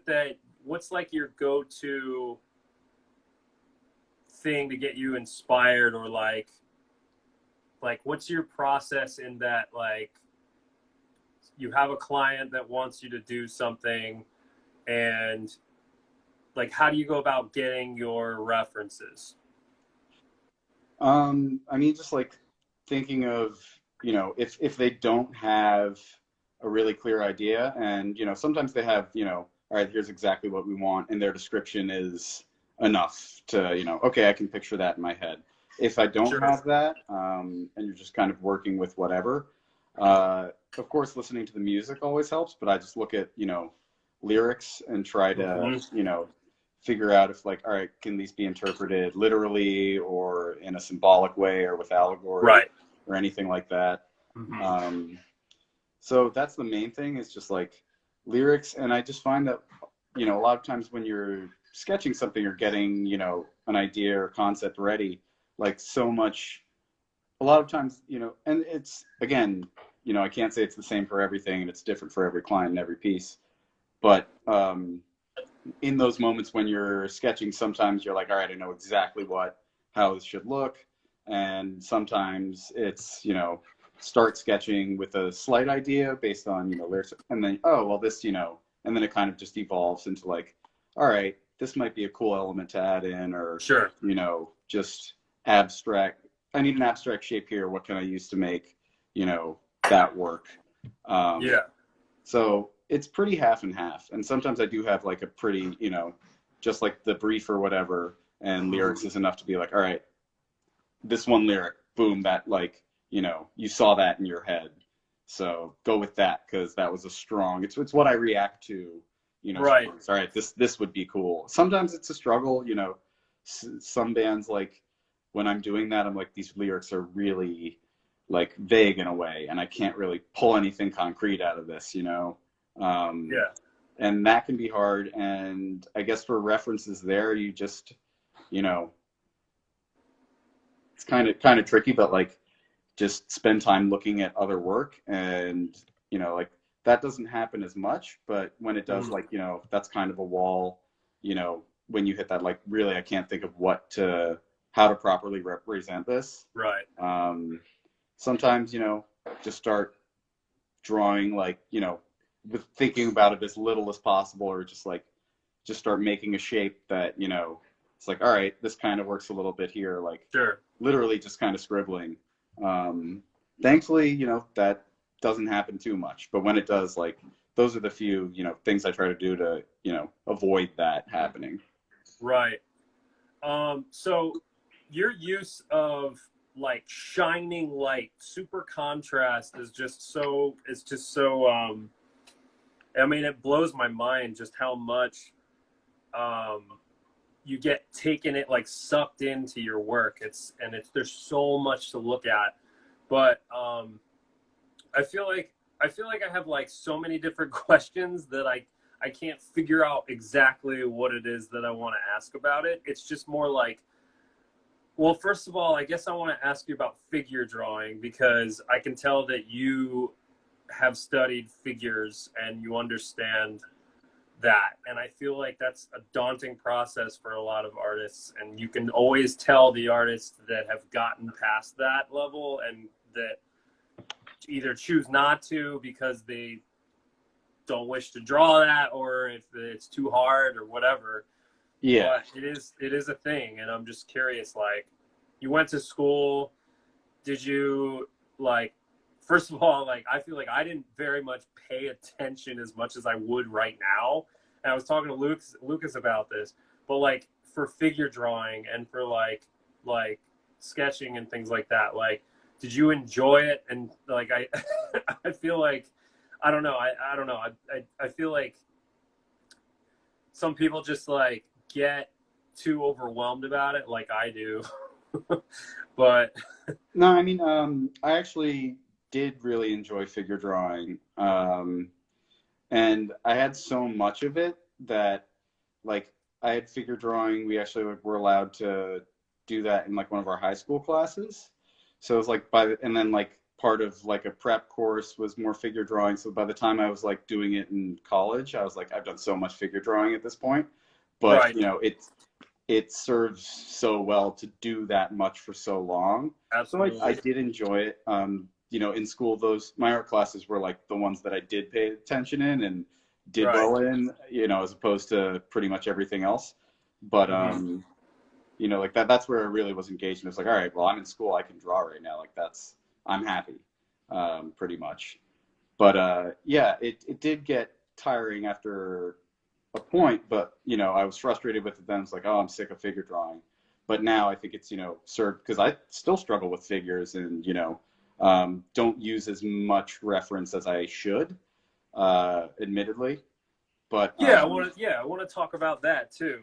like your go-to thing to get you inspired, or like what's your process in that? Like, you have a client that wants you to do something, and like, how do you go about getting your references? I mean, just like thinking of, if they don't have a really clear idea, and, sometimes they have, all right, here's exactly what we want, and their description is enough to, okay, I can picture that in my head. If I don't have that, and you're just kind of working with whatever, of course, listening to the music always helps, but I just look at, lyrics and try to, figure out if like, all right, can these be interpreted literally or in a symbolic way or with allegory, Right. or anything like that. Mm-hmm. So that's the main thing, is just like lyrics. And I just find that, you know, a lot of times when you're sketching something or getting, you know, an idea or concept ready, like so much, a lot of times, you know, and it's, again, you know, I can't say it's the same for everything and it's different for every client and every piece. But in those moments when you're sketching, sometimes you're like, all right, I know exactly how this should look. And sometimes it's, you know, start sketching with a slight idea based on, you know, lyrics, and then, oh, well, this, you know, and then it kind of just evolves into like, all right, this might be a cool element to add in, or, Sure. you know, just abstract. I need an abstract shape here. What can I use to make, you know, that work? Yeah. So it's pretty half and half. And sometimes I do have like a pretty, you know, just like the brief or whatever, and lyrics is enough to be like, all right, this one lyric, boom, that, like, you know, you saw that in your head. So go with that, because that was a strong, it's what I react to, you know. Right. All right, this would be cool. Sometimes it's a struggle, you know. Some bands, like, when I'm doing that, I'm like, these lyrics are really like vague in a way, and I can't really pull anything concrete out of this, you know. Yeah. And that can be hard. And I guess for references there, you just, you know, it's kind of tricky, but like, just spend time looking at other work. And, you know, like, that doesn't happen as much, but when it does, like, you know, that's kind of a wall, you know, when you hit that, like, really, I can't think of how to properly represent this. Right. Sometimes, you know, just start drawing, like, you know, with thinking about it as little as possible, or just start making a shape that, you know, it's like, all right, this kind of works a little bit here, like, Sure. literally just kind of scribbling. Thankfully, you know, that doesn't happen too much, but when it does, like, those are the few, you know, things I try to do to, you know, avoid that happening. Right. So your use of like shining light, super contrast is just so, I mean, it blows my mind just how much you get taken it, like, sucked into your work. There's so much to look at. But I feel like I have like so many different questions that I can't figure out exactly what it is that I want to ask about it. It's just more like, well, first of all, I guess I want to ask you about figure drawing, because I can tell that you have studied figures and you understand that. And I feel like that's a daunting process for a lot of artists. And you can always tell the artists that have gotten past that level and that either choose not to because they don't wish to draw that, or if it's too hard or whatever. Yeah. But it is a thing. And I'm just curious, like, you went to school, did you, like, first of all, like, I feel like I didn't very much pay attention as much as I would right now. And I was talking to Lucas about this, but like, for figure drawing and for like sketching and things like that, like, did you enjoy it? And like, I feel like, I don't know. I don't know. I feel like some people just like get too overwhelmed about it, like I do. But No, I mean, I actually did really enjoy figure drawing. And I had so much of it that, like, I had figure drawing. We actually were allowed to do that in like one of our high school classes. So it was like and then like part of like a prep course was more figure drawing. So by the time I was like doing it in college, I was like, I've done so much figure drawing at this point. But right. You know, it serves so well to do that much for so long. Absolutely. So I did enjoy it. You know, in school, my art classes were like the ones that I did pay attention in and did Right. well in, you know, as opposed to pretty much everything else. But, you know, like that's where I really was engaged. And it was like, all right, well, I'm in school, I can draw right now. Like I'm happy, pretty much. But yeah, it did get tiring after a point, but, you know, I was frustrated with it then. It's like, oh, I'm sick of figure drawing. But now I think it's, you know, served, because I still struggle with figures and, you know, don't use as much reference as I should, admittedly. But yeah, I want to talk about that too.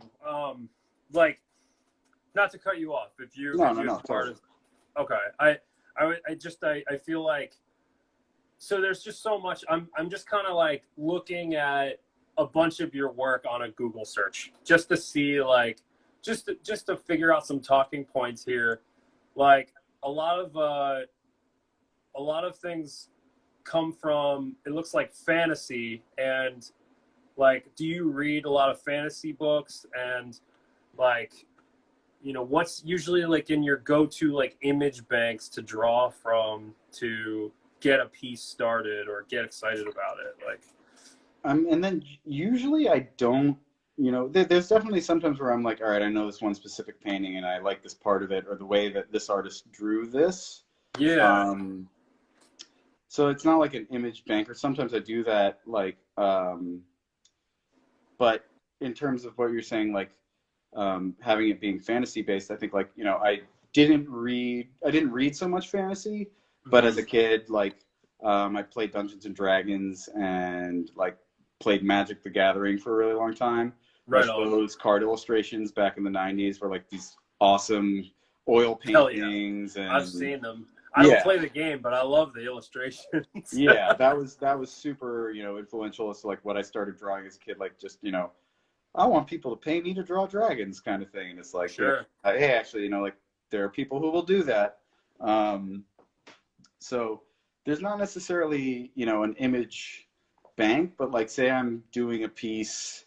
Like, not to cut you off, if you no, part totally. of, okay, I feel like, so there's just so much. I'm just kind of like looking at a bunch of your work on a Google search just to see, like, just to figure out some talking points here. Like, a lot of things come from, it looks like, fantasy. And like, do you read a lot of fantasy books? And like, what's usually like in your go-to like image banks to draw from to get a piece started or get excited about it? Like, And then usually I don't, there's definitely sometimes where I'm like, all right, I know this one specific painting and I like this part of it or the way that this artist drew this. yeah, So it's not like an image bank, or sometimes I do that, like, but in terms of what you're saying, like, having it being fantasy based, I think, like, I didn't read so much fantasy, but as a kid, like, I played Dungeons and Dragons and like played Magic the Gathering for a really long time. right Which on. those card illustrations back in the 90s were like these awesome oil paintings. Yeah. And I've seen them. I don't yeah, play the game, but I love the illustrations. yeah, that was super, influential as to like what I started drawing as a kid. Like, just, I want people to pay me to draw dragons, kind of thing. And it's like, Sure. hey, actually, like, there are people who will do that. So there's not necessarily, an image bank, but like, say I'm doing a piece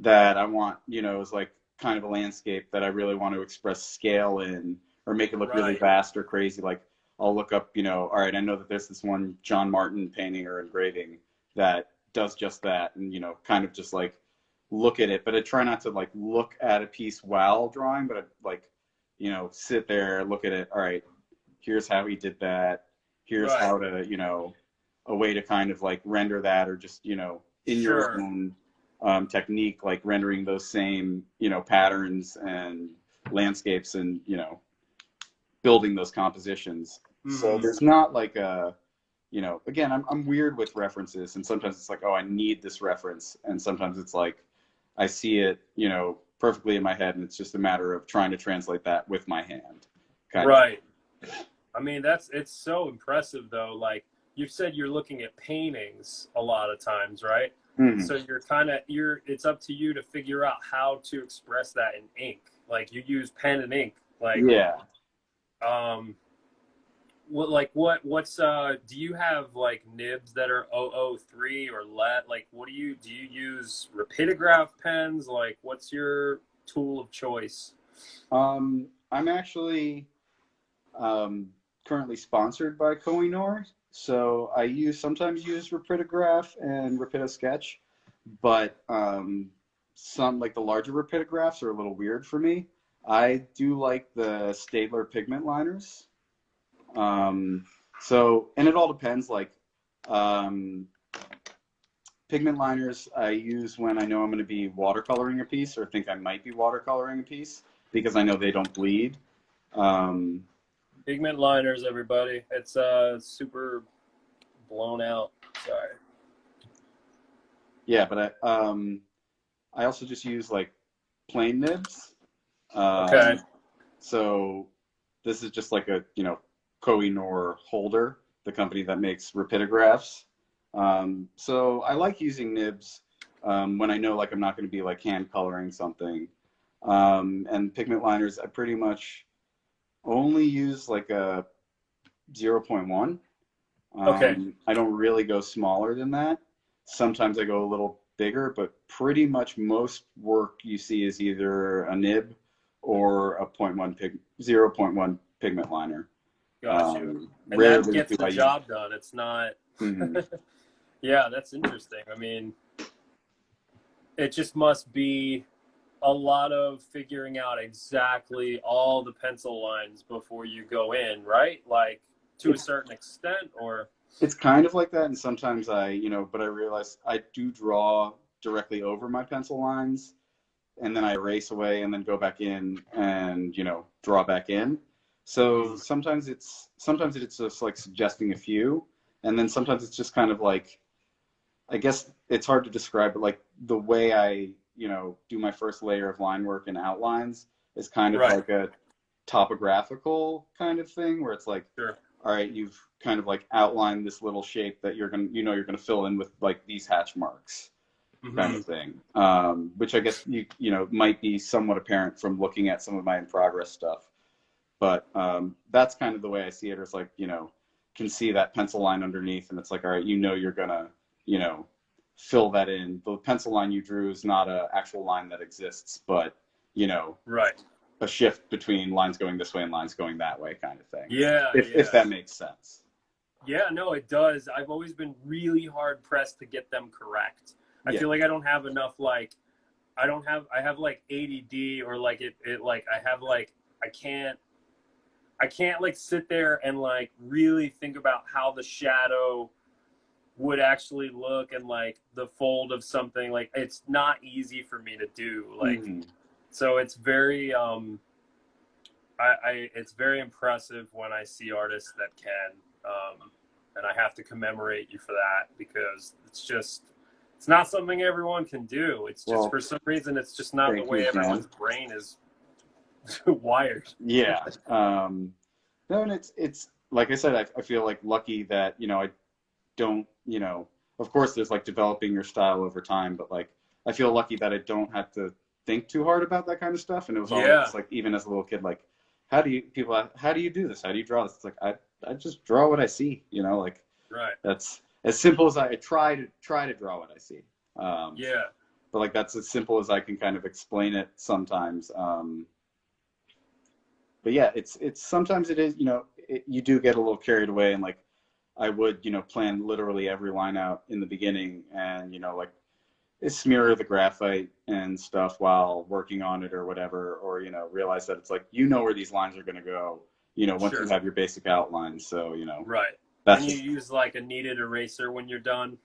that I want, is like kind of a landscape that I really want to express scale in, or make it look really Right. vast or crazy. Like, I'll look up, all right, I know that there's this one John Martin painting or engraving that does just that, and, kind of just like look at it. But I try not to like look at a piece while drawing, but I like, sit there, look at it. All right, here's how he did that. Here's Right. how to, a way to kind of like render that, or just, in your Sure. own technique, like rendering those same, patterns and landscapes, and, building those compositions. So there's not like a, again, I'm weird with references, and sometimes it's like, oh, I need this reference, and sometimes it's like I see it, perfectly in my head, and it's just a matter of trying to translate that with my hand. Right. I mean, it's so impressive though. Like, you said you're looking at paintings a lot of times, right? Mm-hmm. So it's up to you to figure out how to express that in ink. Like, you use pen and ink. Like, Yeah. what's do you have like nibs that are 003 or lead? Like, do you use rapidograph pens? Like, what's your tool of choice? I'm actually currently sponsored by Kohinoor, so I sometimes use Rapidograph and Rapidosketch, but some, like, the larger rapidographs are a little weird for me. I do like the Staedtler pigment liners. And it all depends. Like, pigment liners I use when I know I'm going to be watercoloring a piece, or think I might be watercoloring a piece, because I know they don't bleed. Pigment liners, everybody. It's super blown out. Sorry. Yeah, but I also just use like plain nibs. Okay. So this is just like a, Kohinoor holder, the company that makes rapidographs. So I like using nibs when I know, like, I'm not going to be like hand coloring something. And pigment liners, I pretty much only use like a 0.1. Okay. I don't really go smaller than that. Sometimes I go a little bigger, but pretty much most work you see is either a nib or a 0.1 pigment liner. Got you. And that Rarely gets do the I job done. It's not. use. Yeah, that's interesting. I mean, it just must be a lot of figuring out exactly all the pencil lines before you go in, right? Like, to a certain extent, or? It's kind of like that, and sometimes but I realize I do draw directly over my pencil lines, and then I erase away, and then go back in and, draw back in. So sometimes it's just like suggesting a few, and then sometimes it's just kind of like, I guess it's hard to describe, but like the way I, do my first layer of line work and outlines is kind of Right. like a topographical kind of thing where it's like, Sure. all right, you've kind of like outlined this little shape that you're gonna fill in with like these hatch marks kind of thing. Which I guess might be somewhat apparent from looking at some of my in progress stuff. But that's kind of the way I see it. It's like, can see that pencil line underneath, and it's like, all right, you're gonna, fill that in. The pencil line you drew is not an actual line that exists, but Right. a shift between lines going this way and lines going that way kind of thing. Yeah. If that makes sense. Yeah, no, it does. I've always been really hard pressed to get them correct. I feel like I don't have enough, like, I have like ADD, or like it like I have like, I can't like sit there and like really think about how the shadow would actually look, and like the fold of something. Like, it's not easy for me to do. Like, so it's very, it's very impressive when I see artists that can, and I have to commemorate you for that, because it's not something everyone can do. It's just, for some reason, it's just not the way everyone's brain is wired. Yeah. No, and it's like I said, I feel like lucky that, I don't, of course there's like developing your style over time, but like, I feel lucky that I don't have to think too hard about that kind of stuff. And it was always like, even as a little kid, like, how do you do this? How do you draw this? It's like, I just draw what I see, like, right. That's as simple as I try to draw what I see. But like, that's as simple as I can kind of explain it sometimes. But yeah, it's sometimes it is, you do get a little carried away, and like, I would, plan literally every line out in the beginning, and, like, smear the graphite and stuff while working on it or whatever, or, realize that it's like, where these lines are going to go, once you have your basic outline. So, right. That's and you use like a kneaded eraser when you're done?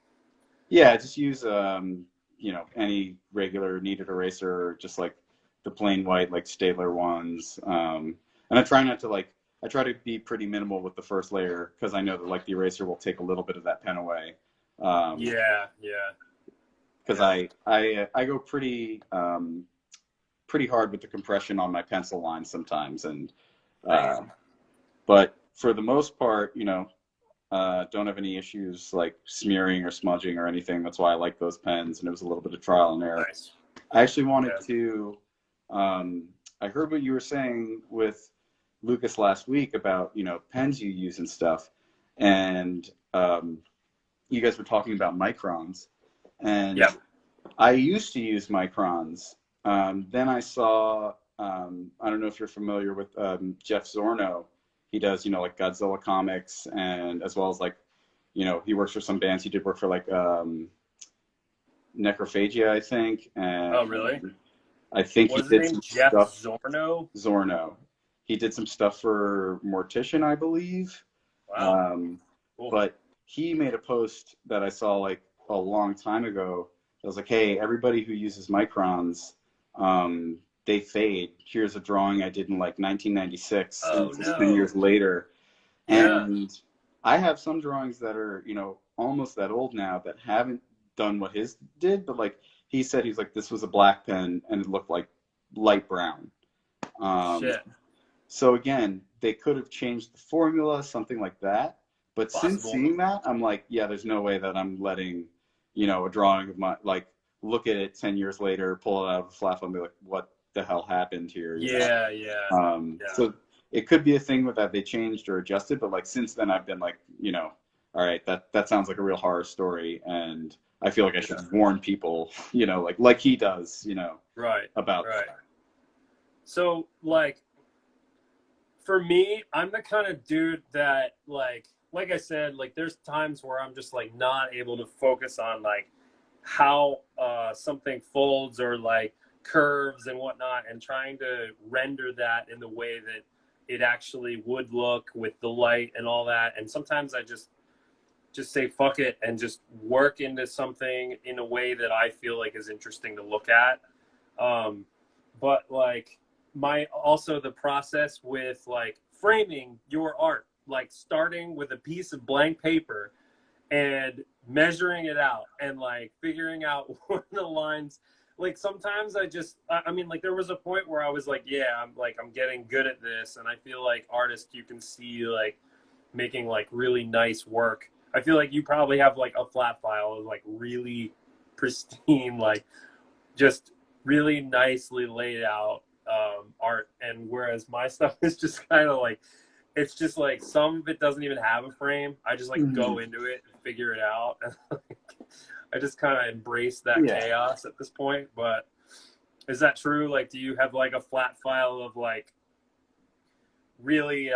Yeah, just use, any regular kneaded eraser, or just like the plain white, like Staedtler ones. And I try not to I try to be pretty minimal with the first layer, because I know that like the eraser will take a little bit of that pen away. Because I go pretty hard with the compression on my pencil line sometimes, and but for the most part, don't have any issues like smearing or smudging or anything. That's why I like those pens, and it was a little bit of trial and error. Nice. I actually wanted to. I heard what you were saying with Lucas last week about pens you use and stuff, and you guys were talking about microns, and I used to use microns. Then I saw, I don't know if you're familiar with Jeff Zorno. He does, like Godzilla comics, and as well as like, he works for some bands. He did work for like Necrophagia, I think. And oh, really? I think What's he did his name? some Jeff stuff. Zorno? Zorno. He did some stuff for Mortician, I believe. Wow. Cool. But he made a post that I saw like a long time ago. I was like, hey, everybody who uses microns, they fade. Here's a drawing I did in like 1996. Oh, it's no. 10 years later. Yeah. And I have some drawings that are, almost that old now, that haven't done what his did. But like he said, he's like, this was a black pen and it looked like light brown. Shit. So again, they could have changed the formula, something like that. But since seeing that, I'm like, yeah, there's no way that I'm letting, a drawing of my, like, look at it 10 years later, pull it out of a flap and be like, what the hell happened here? Yeah. So it could be a thing with that they changed or adjusted, but like since then I've been like, all right, that sounds like a real horror story, and I feel like I should warn people, like he does, about that. So like, for me, I'm the kind of dude that like I said, like there's times where I'm just like not able to focus on like how something folds or like curves and whatnot, and trying to render that in the way that it actually would look with the light and all that. And sometimes I just say fuck it and just work into something in a way that I feel like is interesting to look at. But like also the process with like framing your art, like starting with a piece of blank paper and measuring it out and like figuring out where the lines. Like sometimes I mean, like there was a point where I was like, yeah, I'm getting good at this, and I feel like artists, you can see like making like really nice work. I feel like you probably have like a flat file of like really pristine, like just really nicely laid out art, and whereas my stuff is just kind of like, it's just like some of it doesn't even have a frame. I just like go into it and figure it out. I just kind of embrace that chaos at this point. But is that true? Like, do you have like a flat file of like really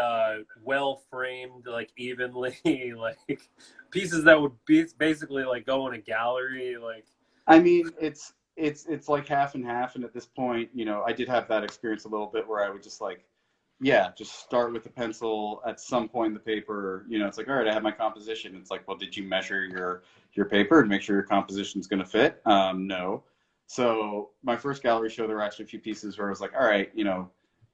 well framed, like evenly, like pieces that would be basically like go in a gallery? Like, I mean, it's like half and half, and at this point, you know, I did have that experience a little bit where I would just like, yeah, just start with the pencil. At some point in the paper, you know, it's like, all right, I have my composition. It's like, well, did you measure your paper and make sure your composition is going to fit? No. So my first gallery show, there were actually a few pieces where I was like, all right, you know,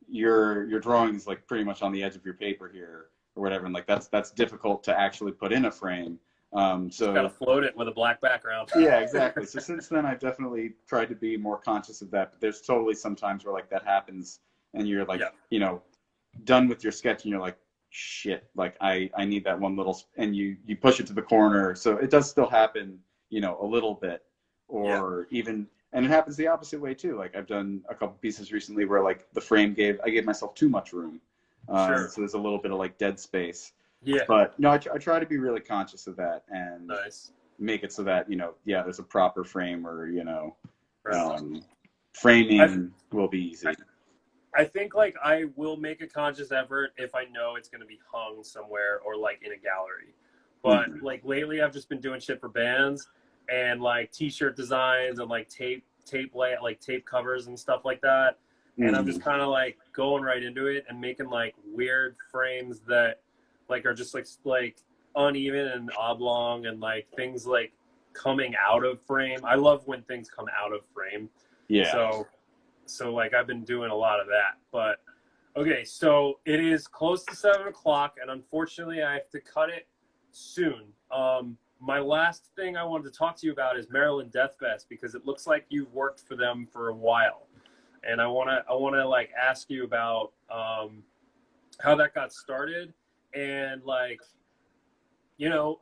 your drawing is like pretty much on the edge of your paper here or whatever, and like that's difficult to actually put in a frame. So gotta float it with a black background. Yeah, exactly. So since then, I've definitely tried to be more conscious of that. But there's totally some times where like that happens, and you're like, you know, done with your sketch, and you're like, shit, like I need that one little, and you push it to the corner. So it does still happen, you know, a little bit, or even, and it happens the opposite way too. Like I've done a couple pieces recently where like the frame I gave myself too much room, so there's a little bit of like dead space. Yeah. But no, I try to be really conscious of that and make it so that, you know, yeah, there's a proper frame, or, you know, framing will be easy. I think like I will make a conscious effort if I know it's going to be hung somewhere or like in a gallery. But like lately I've just been doing shit for bands and like t-shirt designs and like tape layout, like tape covers and stuff like that. And I'm just kind of like going right into it and making like weird frames that like are just like uneven and oblong and like things like coming out of frame. I love when things come out of frame. Yeah. So like I've been doing a lot of that. But okay, so it is close to 7 o'clock, and unfortunately I have to cut it soon. My last thing I wanted to talk to you about is Maryland Deathfest, because it looks like you've worked for them for a while, and I wanna like ask you about how that got started. And like, you know,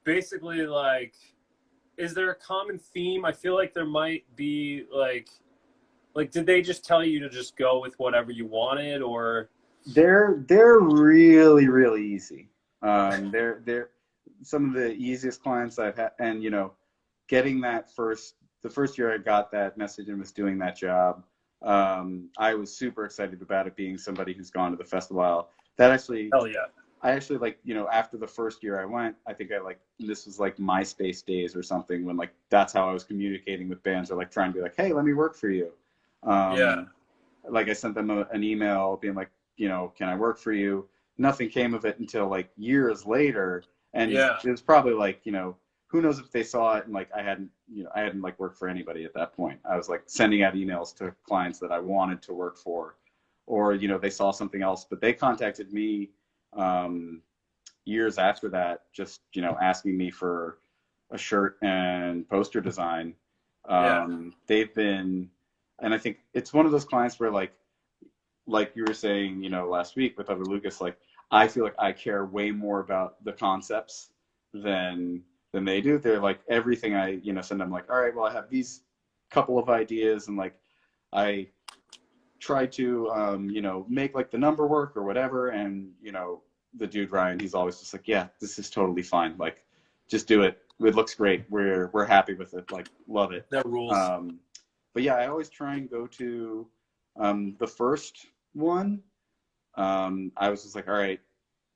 basically like, is there a common theme? I feel like there might be like did they just tell you to just go with whatever you wanted, or? They're really, really easy. They're some of the easiest clients I've had, and you know, getting the first year I got that message and was doing that job, I was super excited about it being somebody who's gone to the festival. That actually, hell yeah. I actually, like, you know, after the first year I went, I think this was like MySpace days or something, when like that's how I was communicating with bands, or like trying to be like, hey, let me work for you. Like I sent them an email being like, you know, can I work for you? Nothing came of it until like years later, and it was probably like, you know, who knows if they saw it, and like I hadn't like worked for anybody at that point. I was like sending out emails to clients that I wanted to work for, or, you know, they saw something else, but they contacted me years after that, just, you know, asking me for a shirt and poster design. They've been, and I think it's one of those clients where like you were saying, you know, last week with Other Lucas, like I feel like I care way more about the concepts than they do. They're like, everything I, you know, send them, like, all right, well, I have these couple of ideas, and like I try to you know, make like the number work or whatever, and, you know, the dude Ryan, he's always just like, yeah, this is totally fine, like just do it, it looks great, we're happy with it, like love it. That rules. But yeah, I always try and go to the first one. I was just like, all right,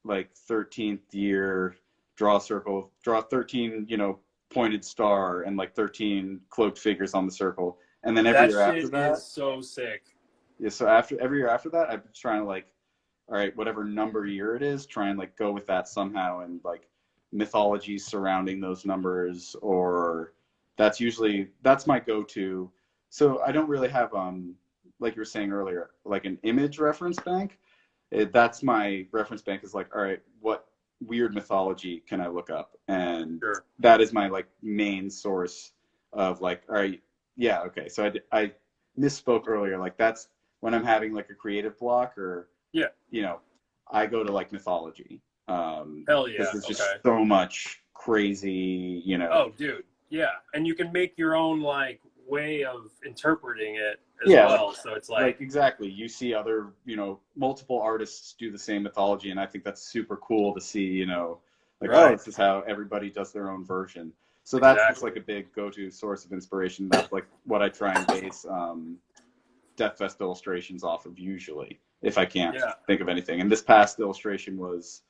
like 13th year, draw a circle, draw 13, you know, pointed star and like 13 cloaked figures on the circle, and then every year after that is so sick. Yeah, so every year after that, I've been trying to like, all right, whatever number year it is, try and like go with that somehow, and like mythology surrounding those numbers, or that's my go-to. So I don't really have like you were saying earlier, like an image reference bank. That's my reference bank, is like, all right, weird mythology can I look up? And Sure. that is my like main source of like, all right, yeah, okay. So I misspoke earlier. Like that's when I'm having like a creative block, or Yeah. you know, I go to like mythology. Hell yeah. Because there's just Okay. so much crazy, you know. Oh, dude. Yeah. And you can make your own like way of interpreting it as Yeah, well. So it's like exactly. You see other, you know, multiple artists do the same mythology, and I think that's super cool to see, you know, like, oh, right. this is how everybody does their own version. So that's just Exactly. like a big go-to source of inspiration. That's like what I try and base Deathfest illustrations off of usually, if I can't Yeah. think of anything. And this past illustration was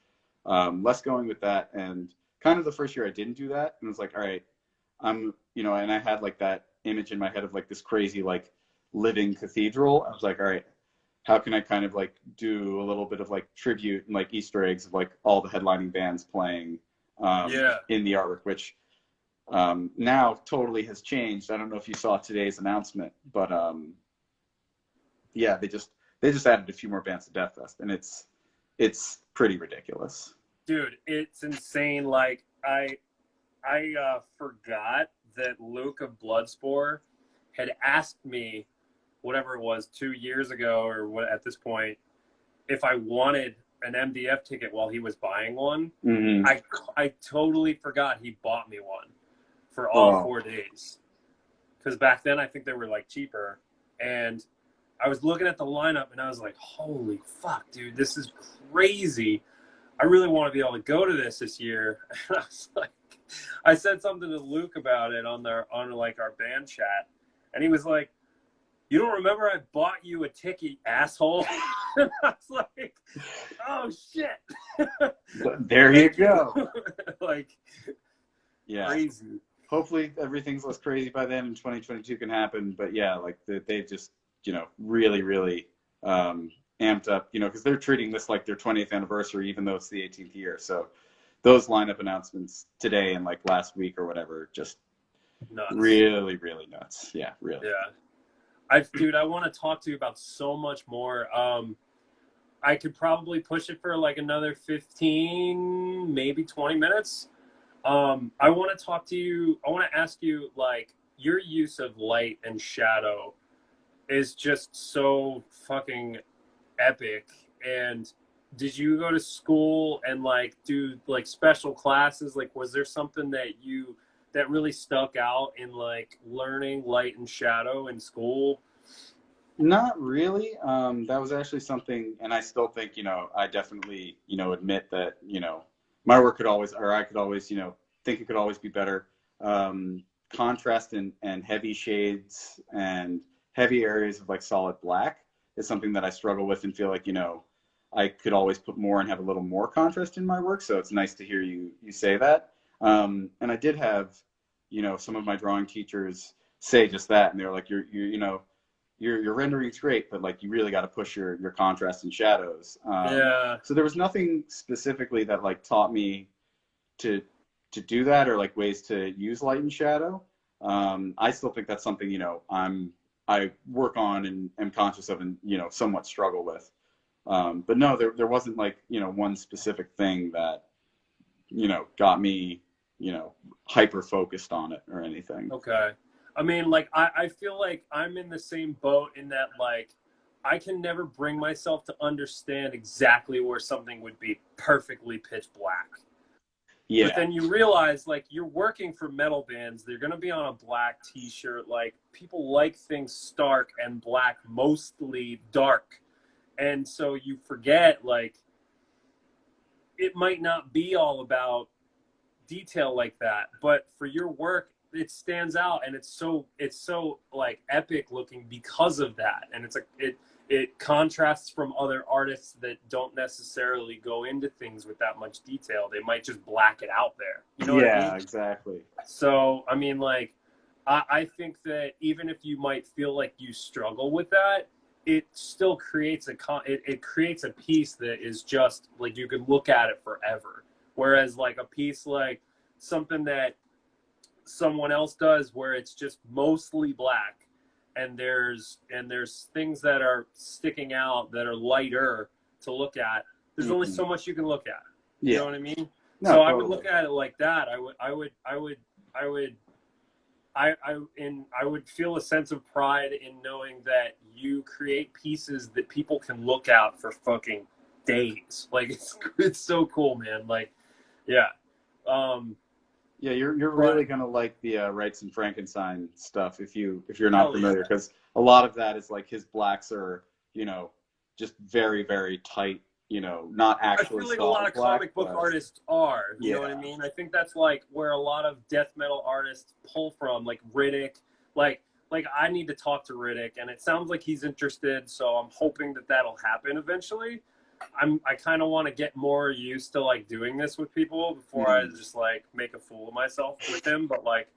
less going with that, and kind of the first year I didn't do that, and I was like, all right, you know, and I had like that image in my head of like this crazy like living cathedral. I was like, all right, how can I kind of like do a little bit of like tribute and like Easter eggs of like all the headlining bands playing Yeah. in the artwork, which now totally has changed. I don't know if you saw today's announcement, but yeah, they just added a few more bands to Deathfest, and it's pretty ridiculous. Dude, it's insane. Like I forgot that Luke of Bloodspore had asked me, whatever it was, 2 years ago or what at this point, if I wanted an MDF ticket while he was buying one. Mm-hmm. I totally forgot he bought me one for all 4 days. Because back then I think they were like cheaper. And I was looking at the lineup and I was like, holy fuck, dude, this is crazy. I really want to be able to go to this year. And I was like, I said something to Luke about it on like our band chat, and he was like, "You don't remember I bought you a ticket, asshole?" And I was like, "Oh shit!" There you go. Like, yeah, crazy. Hopefully everything's less crazy by then, and 2022 can happen. But yeah, like they've just, you know, really, really amped up, you know, because they're treating this like their 20th anniversary, even though it's the 18th year. So those lineup announcements today and like last week or whatever, just Nuts. really, really nuts. Yeah, really. Yeah. Dude, I want to talk to you about so much more. I could probably push it for like another 15, maybe 20 minutes. I want to talk to you. I want to ask you, like, your use of light and shadow is just so fucking epic. And did you go to school and like do like special classes? Like, was there something that really stuck out in like learning light and shadow in school? Not really. That was actually something, and I still think, you know, I definitely, you know, admit that, you know, my work could always, or I could always, you know, think it could always be better. Contrast and heavy shades and heavy areas of like solid black is something that I struggle with and feel like, you know, I could always put more and have a little more contrast in my work. So it's nice to hear you say that. And I did have, you know, some of my drawing teachers say just that, and they're like, you know, your rendering's great, but like you really got to push your contrast and shadows. Yeah. So there was nothing specifically that like taught me to do that, or like ways to use light and shadow. I still think that's something, you know, I work on and am conscious of, and, you know, somewhat struggle with. But no, there wasn't like, you know, one specific thing that, you know, got me, you know, hyper focused on it or anything. Okay. I mean, like, I feel like I'm in the same boat in that, like, I can never bring myself to understand exactly where something would be perfectly pitch black. Yeah. But then you realize, like, you're working for metal bands. They're going to be on a black T-shirt. Like, people like things stark and black, mostly dark. And so you forget, like, it might not be all about detail like that. But for your work, it stands out, and it's so like epic looking because of that. And it's it contrasts from other artists that don't necessarily go into things with that much detail. They might just black it out there. You know what I mean? Yeah, exactly. So, I mean, like, I think that even if you might feel like you struggle with that, it still creates it creates a piece that is just, like, you could look at it forever. Whereas, like, a piece like something that someone else does where it's just mostly black, and there's things that are sticking out that are lighter to look at. There's only so much you can look at. You Yeah. know what I mean? No, So I totally. would look at it like that. I would feel a sense of pride in knowing that you create pieces that people can look at for fucking days. Like it's so cool, man. Like, yeah. Yeah, you're But really gonna like the Wrights and Frankenstein stuff if you're not hell yeah. familiar, because a lot of that is like his blacks are, just very, very tight, not I actually feel like a lot solid of black, comic book but artists are, you know what I yeah, mean? I think that's like where a lot of death metal artists pull from, like Riddick. Like I need to talk to Riddick, and it sounds like he's interested, so I'm hoping that that'll happen eventually. I kind of want to get more used to like doing this with people before I just like make a fool of myself with him. But like,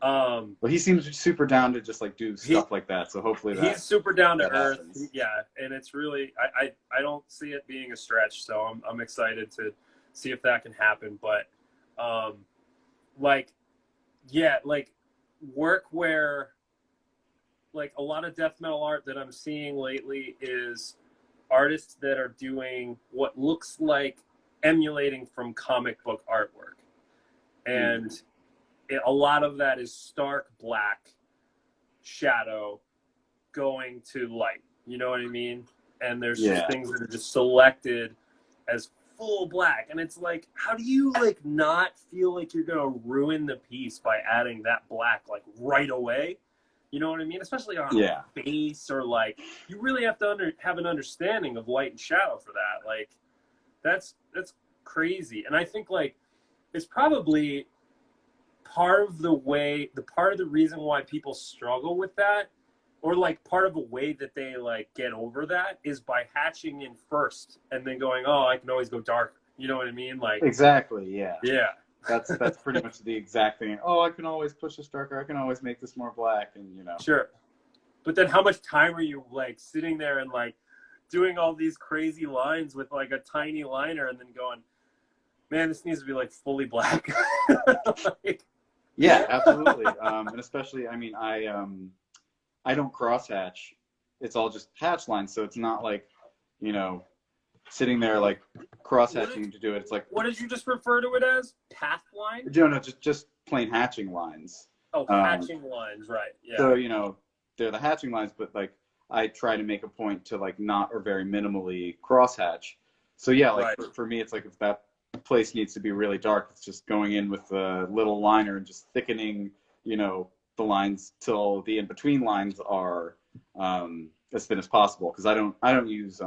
well, he seems super down to just like do he stuff like that. So hopefully he's super down to that earth. happens. Yeah, and it's really I don't see it being a stretch. So I'm excited to see if that can happen. But like yeah, like work where like a lot of death metal art that I'm seeing lately is artists that are doing what looks like emulating from comic book artwork. And a lot of that is stark black shadow going to light. You know what I mean? And there's just things that are just selected as full black. And it's like, how do you like not feel like you're going to ruin the piece by adding that black like right away? You know what I mean? Especially on a face, or like you really have to have an understanding of light and shadow for that. Like that's crazy. And I think like it's probably part of the reason why people struggle with that, or like part of a way that they like get over that, is by hatching in first and then going, oh, I can always go darker. You know what I mean? Like Exactly. Yeah. Yeah. That's pretty much the exact thing. Oh, I can always push this darker. I can always make this more black, and Sure. But then how much time are you like sitting there and like doing all these crazy lines with like a tiny liner and then going, man, this needs to be like fully black. Like, yeah, absolutely. And especially, I mean, I don't cross hatch. It's all just hatch lines, so it's not like, sitting there like cross hatching to do it. It's like, what did you just refer to it as? Path line? no, just plain hatching lines. Oh, hatching lines, right? Yeah. So they're the hatching lines, but like I try to make a point to like not or very minimally cross hatch. So yeah, like for me, it's like if that place needs to be really dark, it's just going in with a little liner and just thickening, the lines till the in between lines are as thin as possible. Because I don't use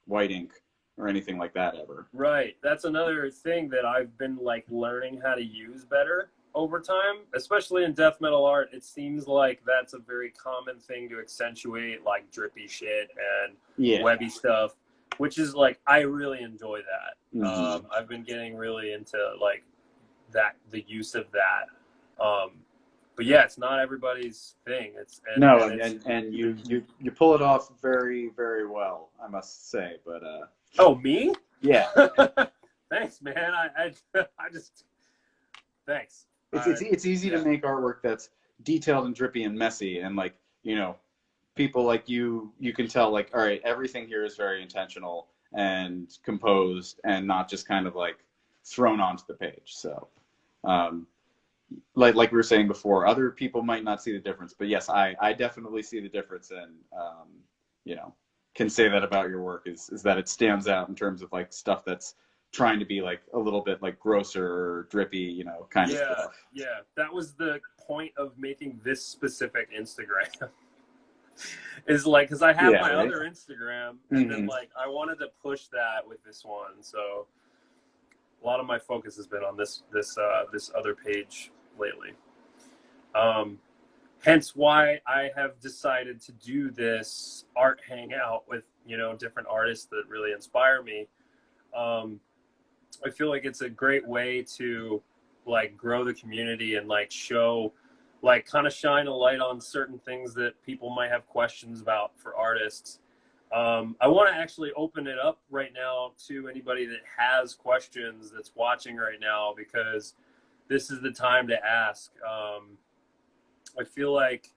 white ink or anything like that ever. Right. That's another thing that I've been like learning how to use better over time, especially in death metal art. It seems like that's a very common thing to accentuate like drippy shit and webby stuff, which is like, I really enjoy that. I've been getting really into like the use of that. But yeah, it's not everybody's thing. And you pull it off very, very well, I must say. But oh, me? Yeah. Thanks, man. I just thanks. It's easy to make artwork that's detailed and drippy and messy, and like people like you can tell like, all right, everything here is very intentional and composed and not just kind of like thrown onto the page. So like we were saying before, other people might not see the difference, but yes, I definitely see the difference, and can say that about your work is that it stands out in terms of like stuff that's trying to be like a little bit like grosser or drippy, kind of stuff. Yeah, that was the point of making this specific Instagram. Is like, because I have my other Instagram, and then like I wanted to push that with this one, so a lot of my focus has been on this other page lately. Hence why I have decided to do this art hangout with different artists that really inspire me. I feel like it's a great way to like grow the community and like show, like kind of shine a light on certain things that people might have questions about for artists. I want to actually open it up right now to anybody that has questions that's watching right now, because this is the time to ask. I feel like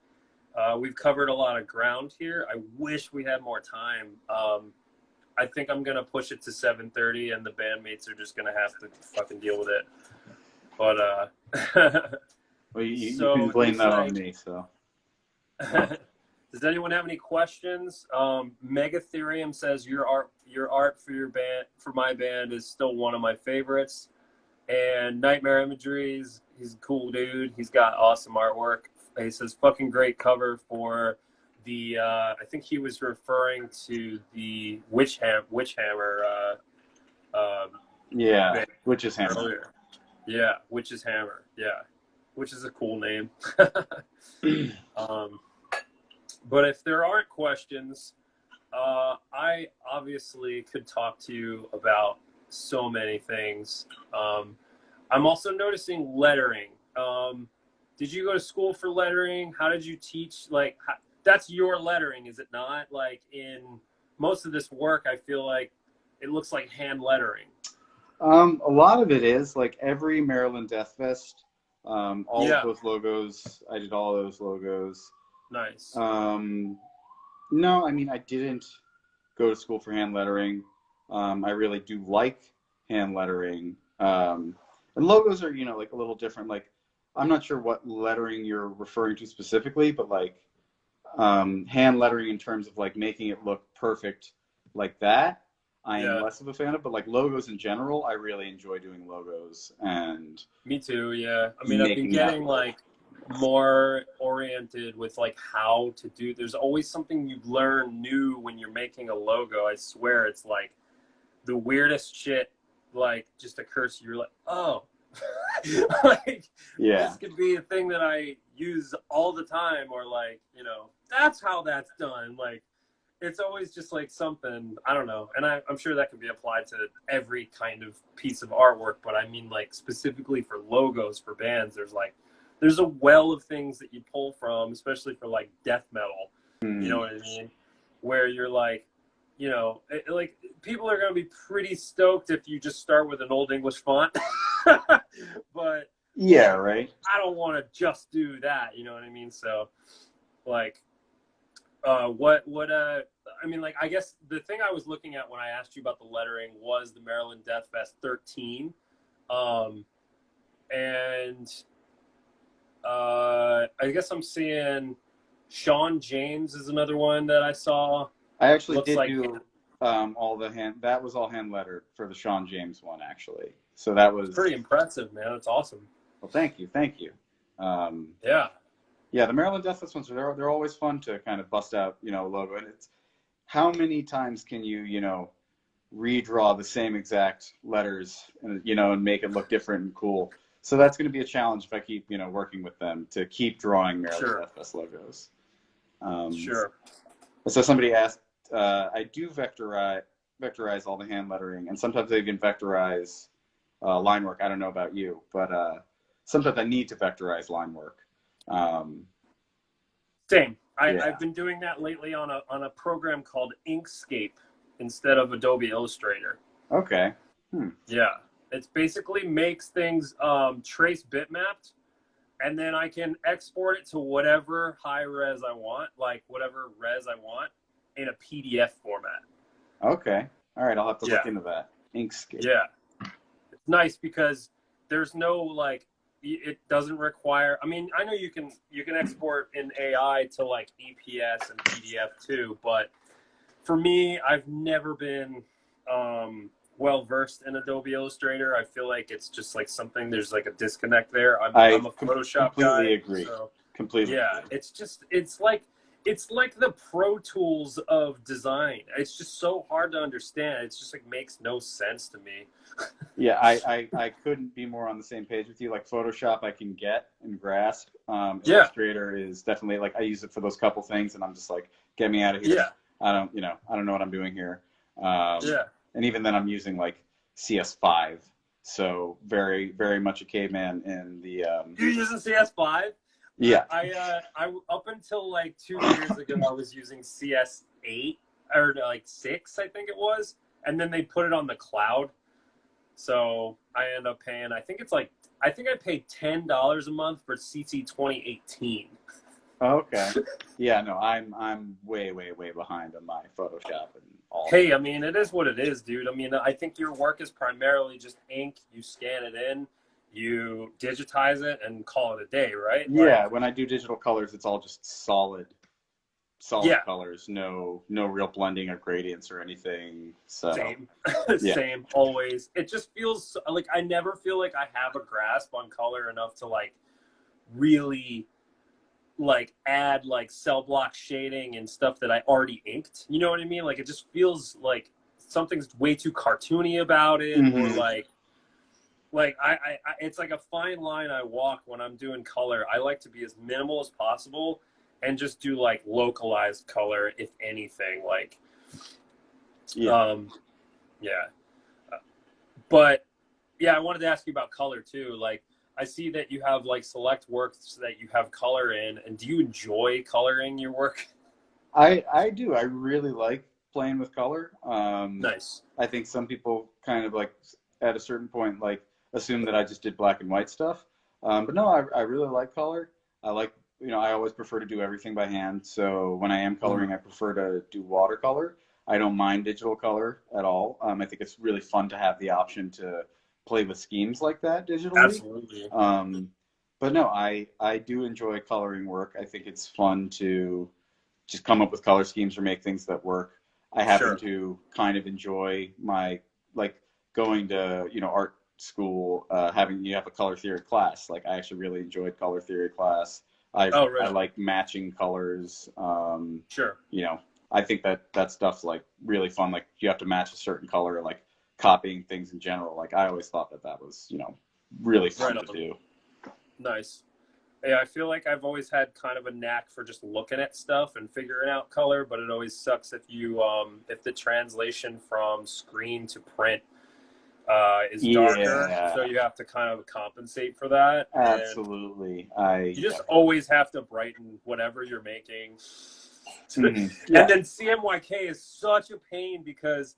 we've covered a lot of ground here. I wish we had more time. I think I'm gonna push it to 7:30, and the bandmates are just gonna have to fucking deal with it. But Well, you so can blame that on like, me. So. does anyone have any questions? Megatherium says your art for your band, for my band, is still one of my favorites. And Nightmare Imageries, he's a cool dude. He's got awesome artwork. He says fucking great cover for the. I think he was referring to the Witchhammer. Yeah, band Witch's Hammer. earlier. Yeah, Witch's Hammer. Yeah, which is a cool name. But if there aren't questions, I obviously could talk to you about so many things. I'm also noticing lettering. Did you go to school for lettering? How did you teach? Like, that's your lettering, is it not? Like, in most of this work, I feel like it looks like hand lettering. A lot of it is, like, every Maryland Deathfest, all of those logos, I did all those logos. Nice. No, I mean, I didn't go to school for hand lettering. I really do like hand lettering. And logos are, like a little different. Like, I'm not sure what lettering you're referring to specifically, but like hand lettering in terms of like making it look perfect like that, I am less of a fan of. But like logos in general, I really enjoy doing logos. And me too, yeah. I mean, I've been getting like more oriented with like how to do. There's always something you learn new when you're making a logo. I swear, it's like the weirdest shit like just occurs to you. You're like, oh, like this could be a thing that I use all the time, or like, that's how that's done. Like, it's always just like something, I don't know. And I'm sure that can be applied to every kind of piece of artwork, but I mean, like, specifically for logos for bands, there's a well of things that you pull from, especially for like death metal. You know what I mean? Where you're like, like people are going to be pretty stoked if you just start with an old English font. But yeah, right. I don't want to just do that. You know what I mean? So like, I mean, like, I guess the thing I was looking at when I asked you about the lettering was the Maryland Deathfest 13. And I guess I'm seeing Sean James is another one that I saw. I actually did do all the hand. That was all hand lettered for the Sean James one, actually. So that was pretty impressive, man. It's awesome. Well, thank you. Yeah, the Maryland Deathfest ones, they're always fun to kind of bust out, a logo. And it's how many times can you, redraw the same exact letters and, and make it look different and cool. So that's going to be a challenge if I keep, working with them to keep drawing Maryland Deathfest logos. Sure. So somebody asked, I do vectorize all the hand lettering, and sometimes I even vectorize line work. I don't know about you, but sometimes I need to vectorize line work. Same. I've been doing that lately on a program called Inkscape instead of Adobe Illustrator. Okay. Yeah. It basically makes things trace bitmapped, and then I can export it to whatever high res I want, like whatever res I want, in a PDF format. Okay. All right. I'll have to look into that. Inkscape. Yeah. It's nice because there's no like, it doesn't require, I mean, I know you can export in AI to like EPS and PDF too, but for me, I've never been well versed in Adobe Illustrator. I feel like it's just like something, there's like a disconnect there. I'm a Photoshop guy. Completely agree. So, completely. Yeah, agree. It's like the Pro Tools of design. It's just so hard to understand. It's just like makes no sense to me. Yeah, I couldn't be more on the same page with you. Like Photoshop, I can get and grasp. Illustrator is definitely like I use it for those couple things, and I'm just like, get me out of here. Yeah. I don't know what I'm doing here. And even then, I'm using like CS5, so very very much a caveman in the. You're using CS5? Yeah. I up until like 2 years ago, I was using CS8 or like 6, I think it was, and then they put it on the cloud. So I end up paying, I think I paid $10 a month for CC 2018. Okay. Yeah, no, I'm way behind on my Photoshop and all Hey, I mean, it is what it is, dude. I mean, I think your work is primarily just ink. You scan it in, you digitize it, and call it a day, right? Yeah, Like, when I do digital colors, it's all just solid yeah, colors, no real blending of gradients or anything. So same, yeah, same, always. It just feels like I never feel like I have a grasp on color enough to like really like add like cell block shading and stuff that I already inked. You know what I mean? Like it just feels like something's way too cartoony about it, or hmm like I it's like a fine line I walk when I'm doing color. I like to be as minimal as possible and just do like localized color, if anything. Like, yeah. um, yeah. But yeah, I wanted to ask you about color too. Like, I see that you have like select works that you have color in, and do you enjoy coloring your work? I do. I really like playing with color. Nice. I think some people kind of like at a certain point like assume that I just did black and white stuff. But no, I really like color. I like, I always prefer to do everything by hand. So when I am coloring, I prefer to do watercolor. I don't mind digital color at all. I think it's really fun to have the option to play with schemes like that digitally. Absolutely. Um, but no, I do enjoy coloring work. I think it's fun to just come up with color schemes or make things that work. I happen Sure. to kind of enjoy my like going to art school, having you have a color theory class. Like I actually really enjoyed color theory class. Oh, right I on. like matching colors. Sure. You know, I think that stuff's like really fun. Like you have to match a certain color, like copying things in general. Like I always thought that was really Right fun to on. do. Nice. Yeah, I feel like I've always had kind of a knack for just looking at stuff and figuring out color, but it always sucks if you if the translation from screen to print is darker, Yeah, so you have to kind of compensate for that, and absolutely. I you just always have to brighten whatever you're making. And yeah. then CMYK is such a pain because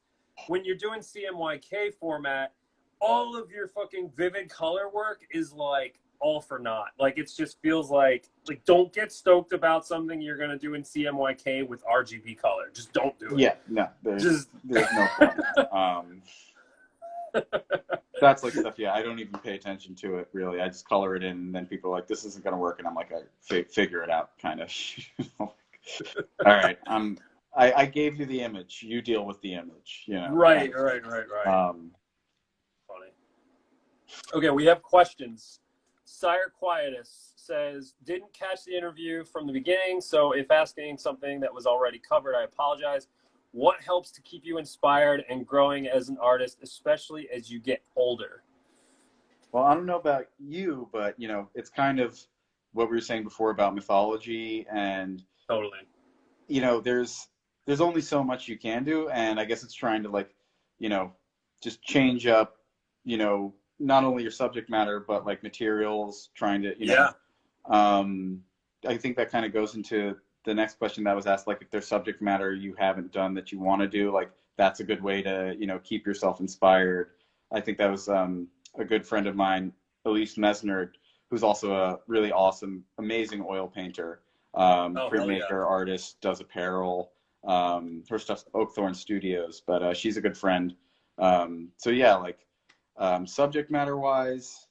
when you're doing CMYK format, all of your fucking vivid color work is like all for naught. Like it just feels like don't get stoked about something you're gonna do in CMYK with RGB color. Just don't do it. Yeah, no, Just there's no point. That's like stuff. Yeah, I don't even pay attention to it really. I just color it in, and then people are like, "This isn't gonna work," and I'm like, "I figure it out," kind of. All right, I gave you the image. You deal with the image. right, Kind of right, thing. right, right. Um, Funny. Okay, we have questions. Sire Quietus says, didn't catch the interview from the beginning, so if asking something that was already covered, I apologize. What helps to keep you inspired and growing as an artist, especially as you get older? well, I don't know about you, but it's kind of what we were saying before about mythology, and Totally. there's only so much you can do, and I guess it's trying to like, you know, just change up, not only your subject matter but like materials, trying to, Yeah. um, I think that kind of goes into the next question that was asked, like if there's subject matter you haven't done that you want to do, like that's a good way to, keep yourself inspired. I think that was a good friend of mine, Elise Mesner, who's also a really awesome, amazing oil painter, Oh, hell yeah. printmaker, artist, does apparel. Her stuff's Oakthorn Studios, but she's a good friend. So yeah, like subject matter wise,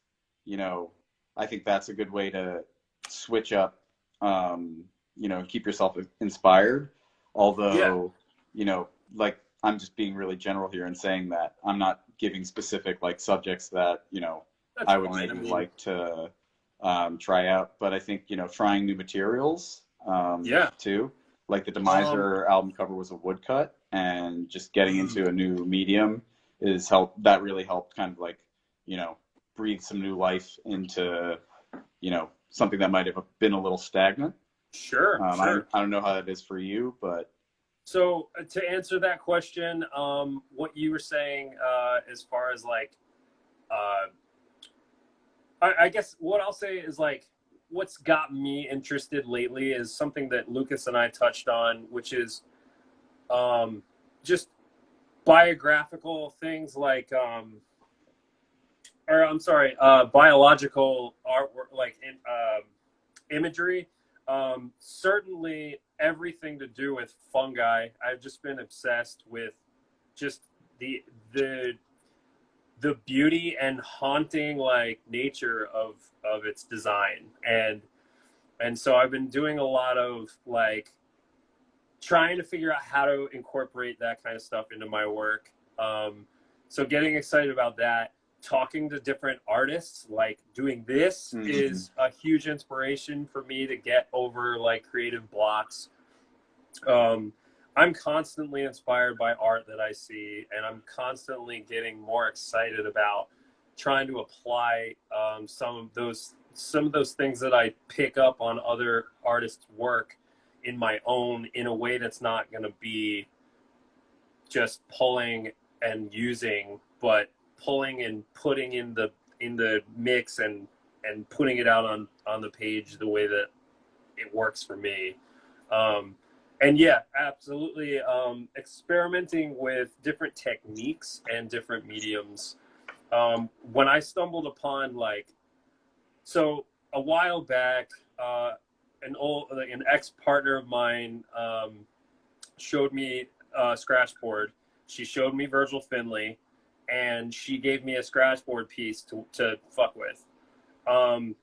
I think that's a good way to switch up, keep yourself inspired. Yeah, Although, like I'm just being really general here and saying that I'm not giving specific like subjects that, that's I would fine. I maybe mean, like to try out. But I think, trying new materials yeah. too. Like the Um, Demiser album cover was a woodcut, and just getting mm, into a new medium really helped kind of like, breathe some new life into, something that might have been a little stagnant. sure, sure. I don't know how that is for you, but So to answer that question, what you were saying as far as like, uh, I guess what I'll say is like, what's got me interested lately is something that Lucas and I touched on, which is just biographical things like, or I'm sorry, biological artwork, like imagery. Certainly everything to do with fungi. I've just been obsessed with just the beauty and haunting like nature of its design. And so I've been doing a lot of like trying to figure out how to incorporate that kind of stuff into my work. So getting excited about that, talking to different artists, like doing this is a huge inspiration for me to get over like creative blocks. I'm constantly inspired by art that I see, and I'm constantly getting more excited about trying to apply some of those things that I pick up on other artists' work in my own, in a way that's not going to be just pulling and using, but pulling and putting in the mix and putting it out on the page the way that it works for me. And yeah, absolutely. Experimenting with different techniques and different mediums. When I stumbled upon so a while back, an ex-partner of mine showed me a scratchboard. She showed me Virgil Finlay, and she gave me a scratchboard piece to fuck with. To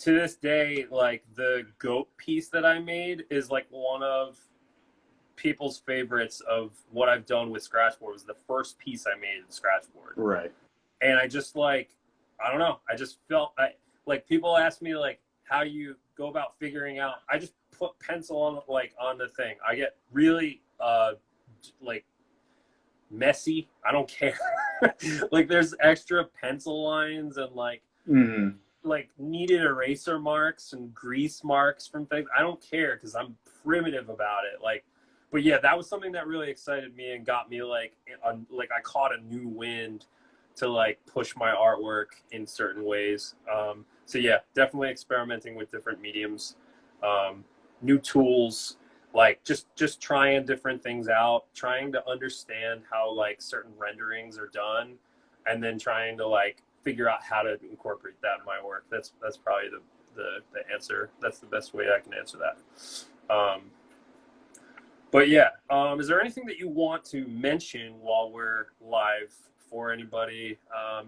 this day, like the goat piece that I made is like one of people's favorites of what I've done with scratchboard. It was the first piece I made in scratchboard. Right. And I just I don't know. I just felt like people ask me like how you go about figuring out. I just put pencil on the thing. I get really messy. I don't care. Like there's extra pencil lines and like needed eraser marks and grease marks from things. I don't care because I'm primitive about it. But yeah, that was something that really excited me and got me I caught a new wind to push my artwork in certain ways. So yeah, definitely experimenting with different mediums, new tools, just trying different things out, trying to understand how certain renderings are done, and then trying to figure out how to incorporate that in my work. That's probably the answer. That's the best way I can answer that. But yeah, is there anything that you want to mention while we're live for anybody,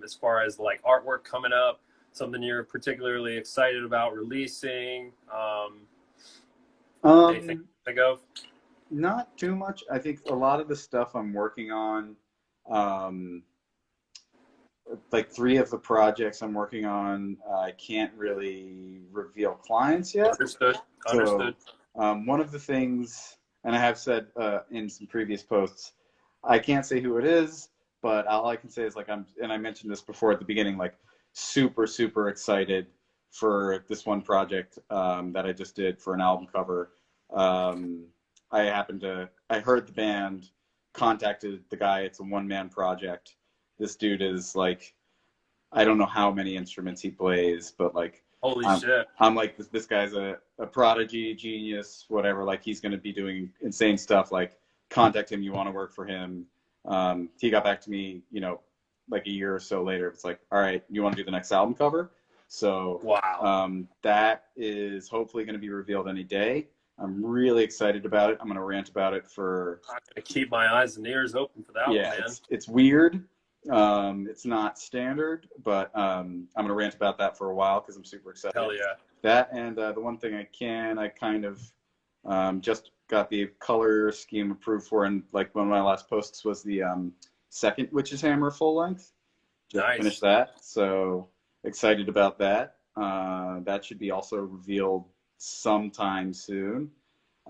as far as artwork coming up, something you're particularly excited about releasing? Anything to think of? Not too much. I think a lot of the stuff I'm working on, 3 of the projects I'm working on, I can't really reveal clients yet. Understood. So, one of the things, and I have said in some previous posts, I can't say who it is, but all I can say is and I mentioned this before at the beginning, super, super excited for this one project that I just did for an album cover. I heard the band, contacted the guy. It's a one-man project. This dude is I don't know how many instruments he plays, but holy shit. I'm this guy's a prodigy, genius, whatever. He's going to be doing insane stuff. Contact him. You want to work for him. He got back to me, a year or so later. It's all right, you want to do the next album cover? So wow. That is hopefully going to be revealed any day. I'm really excited about it. I'm going to rant about it for... I'm going to keep my eyes and ears open for that one, man. It's weird. It's not standard, but I'm going to rant about that for a while because I'm super excited. Hell yeah. That and the one thing I kind of just got the color scheme approved for, and one of my last posts was the second Witch's Hammer full length. Just finished that, so excited about that. That should be also revealed sometime soon.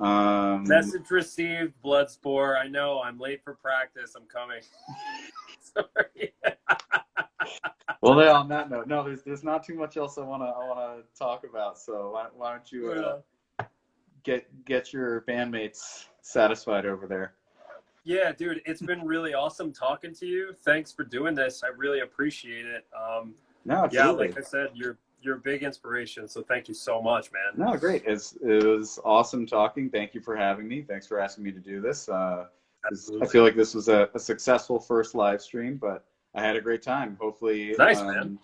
Message received, Bloodspore. I know I'm late for practice. I'm coming. Sorry. Well, then on that note, no, there's not too much else I wanna talk about. So why don't you get your bandmates satisfied over there? Yeah, dude, it's been really awesome talking to you. Thanks for doing this. I really appreciate it. No, absolutely. Yeah, like I said, you're a big inspiration. So thank you so much, man. No, great. It was awesome talking. Thank you for having me. Thanks for asking me to do this. I feel like this was a successful first live stream, but I had a great time. Hopefully, nice, man.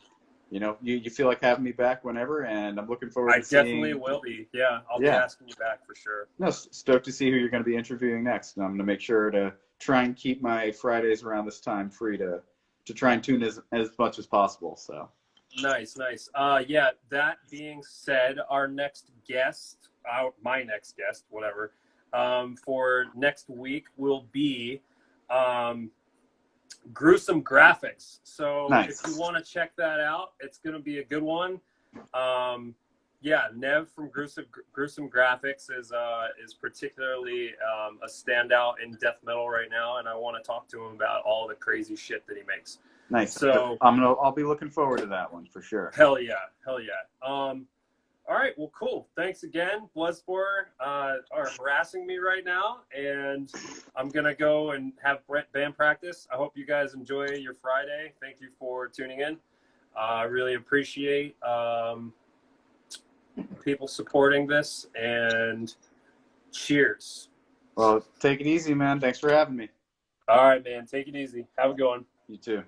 You feel like having me back whenever, and I'm looking forward to seeing... I definitely will be. Yeah, I'll be asking you back for sure. No, stoked to see who you're going to be interviewing next. And I'm going to make sure to try and keep my Fridays around this time free to try and tune as much as possible. So Nice. Yeah, that being said, our next guest, my next guest, whatever, for next week will be Gruesome Graphics. So nice. if you want to check that out, it's going to be a good one. Yeah, Nev from Gruesome Graphics is particularly a standout in death metal right now, and I want to talk to him about all the crazy shit that he makes. Nice. So I'll be looking forward to that one for sure. Hell yeah. All right, well, cool. Thanks again. Bloodsport are harassing me right now, and I'm gonna go and have band practice. I hope you guys enjoy your Friday. Thank you for tuning in. I really appreciate people supporting this, and cheers. Well, take it easy, man. Thanks for having me. All right, man. Take it easy. Have a good one. You too.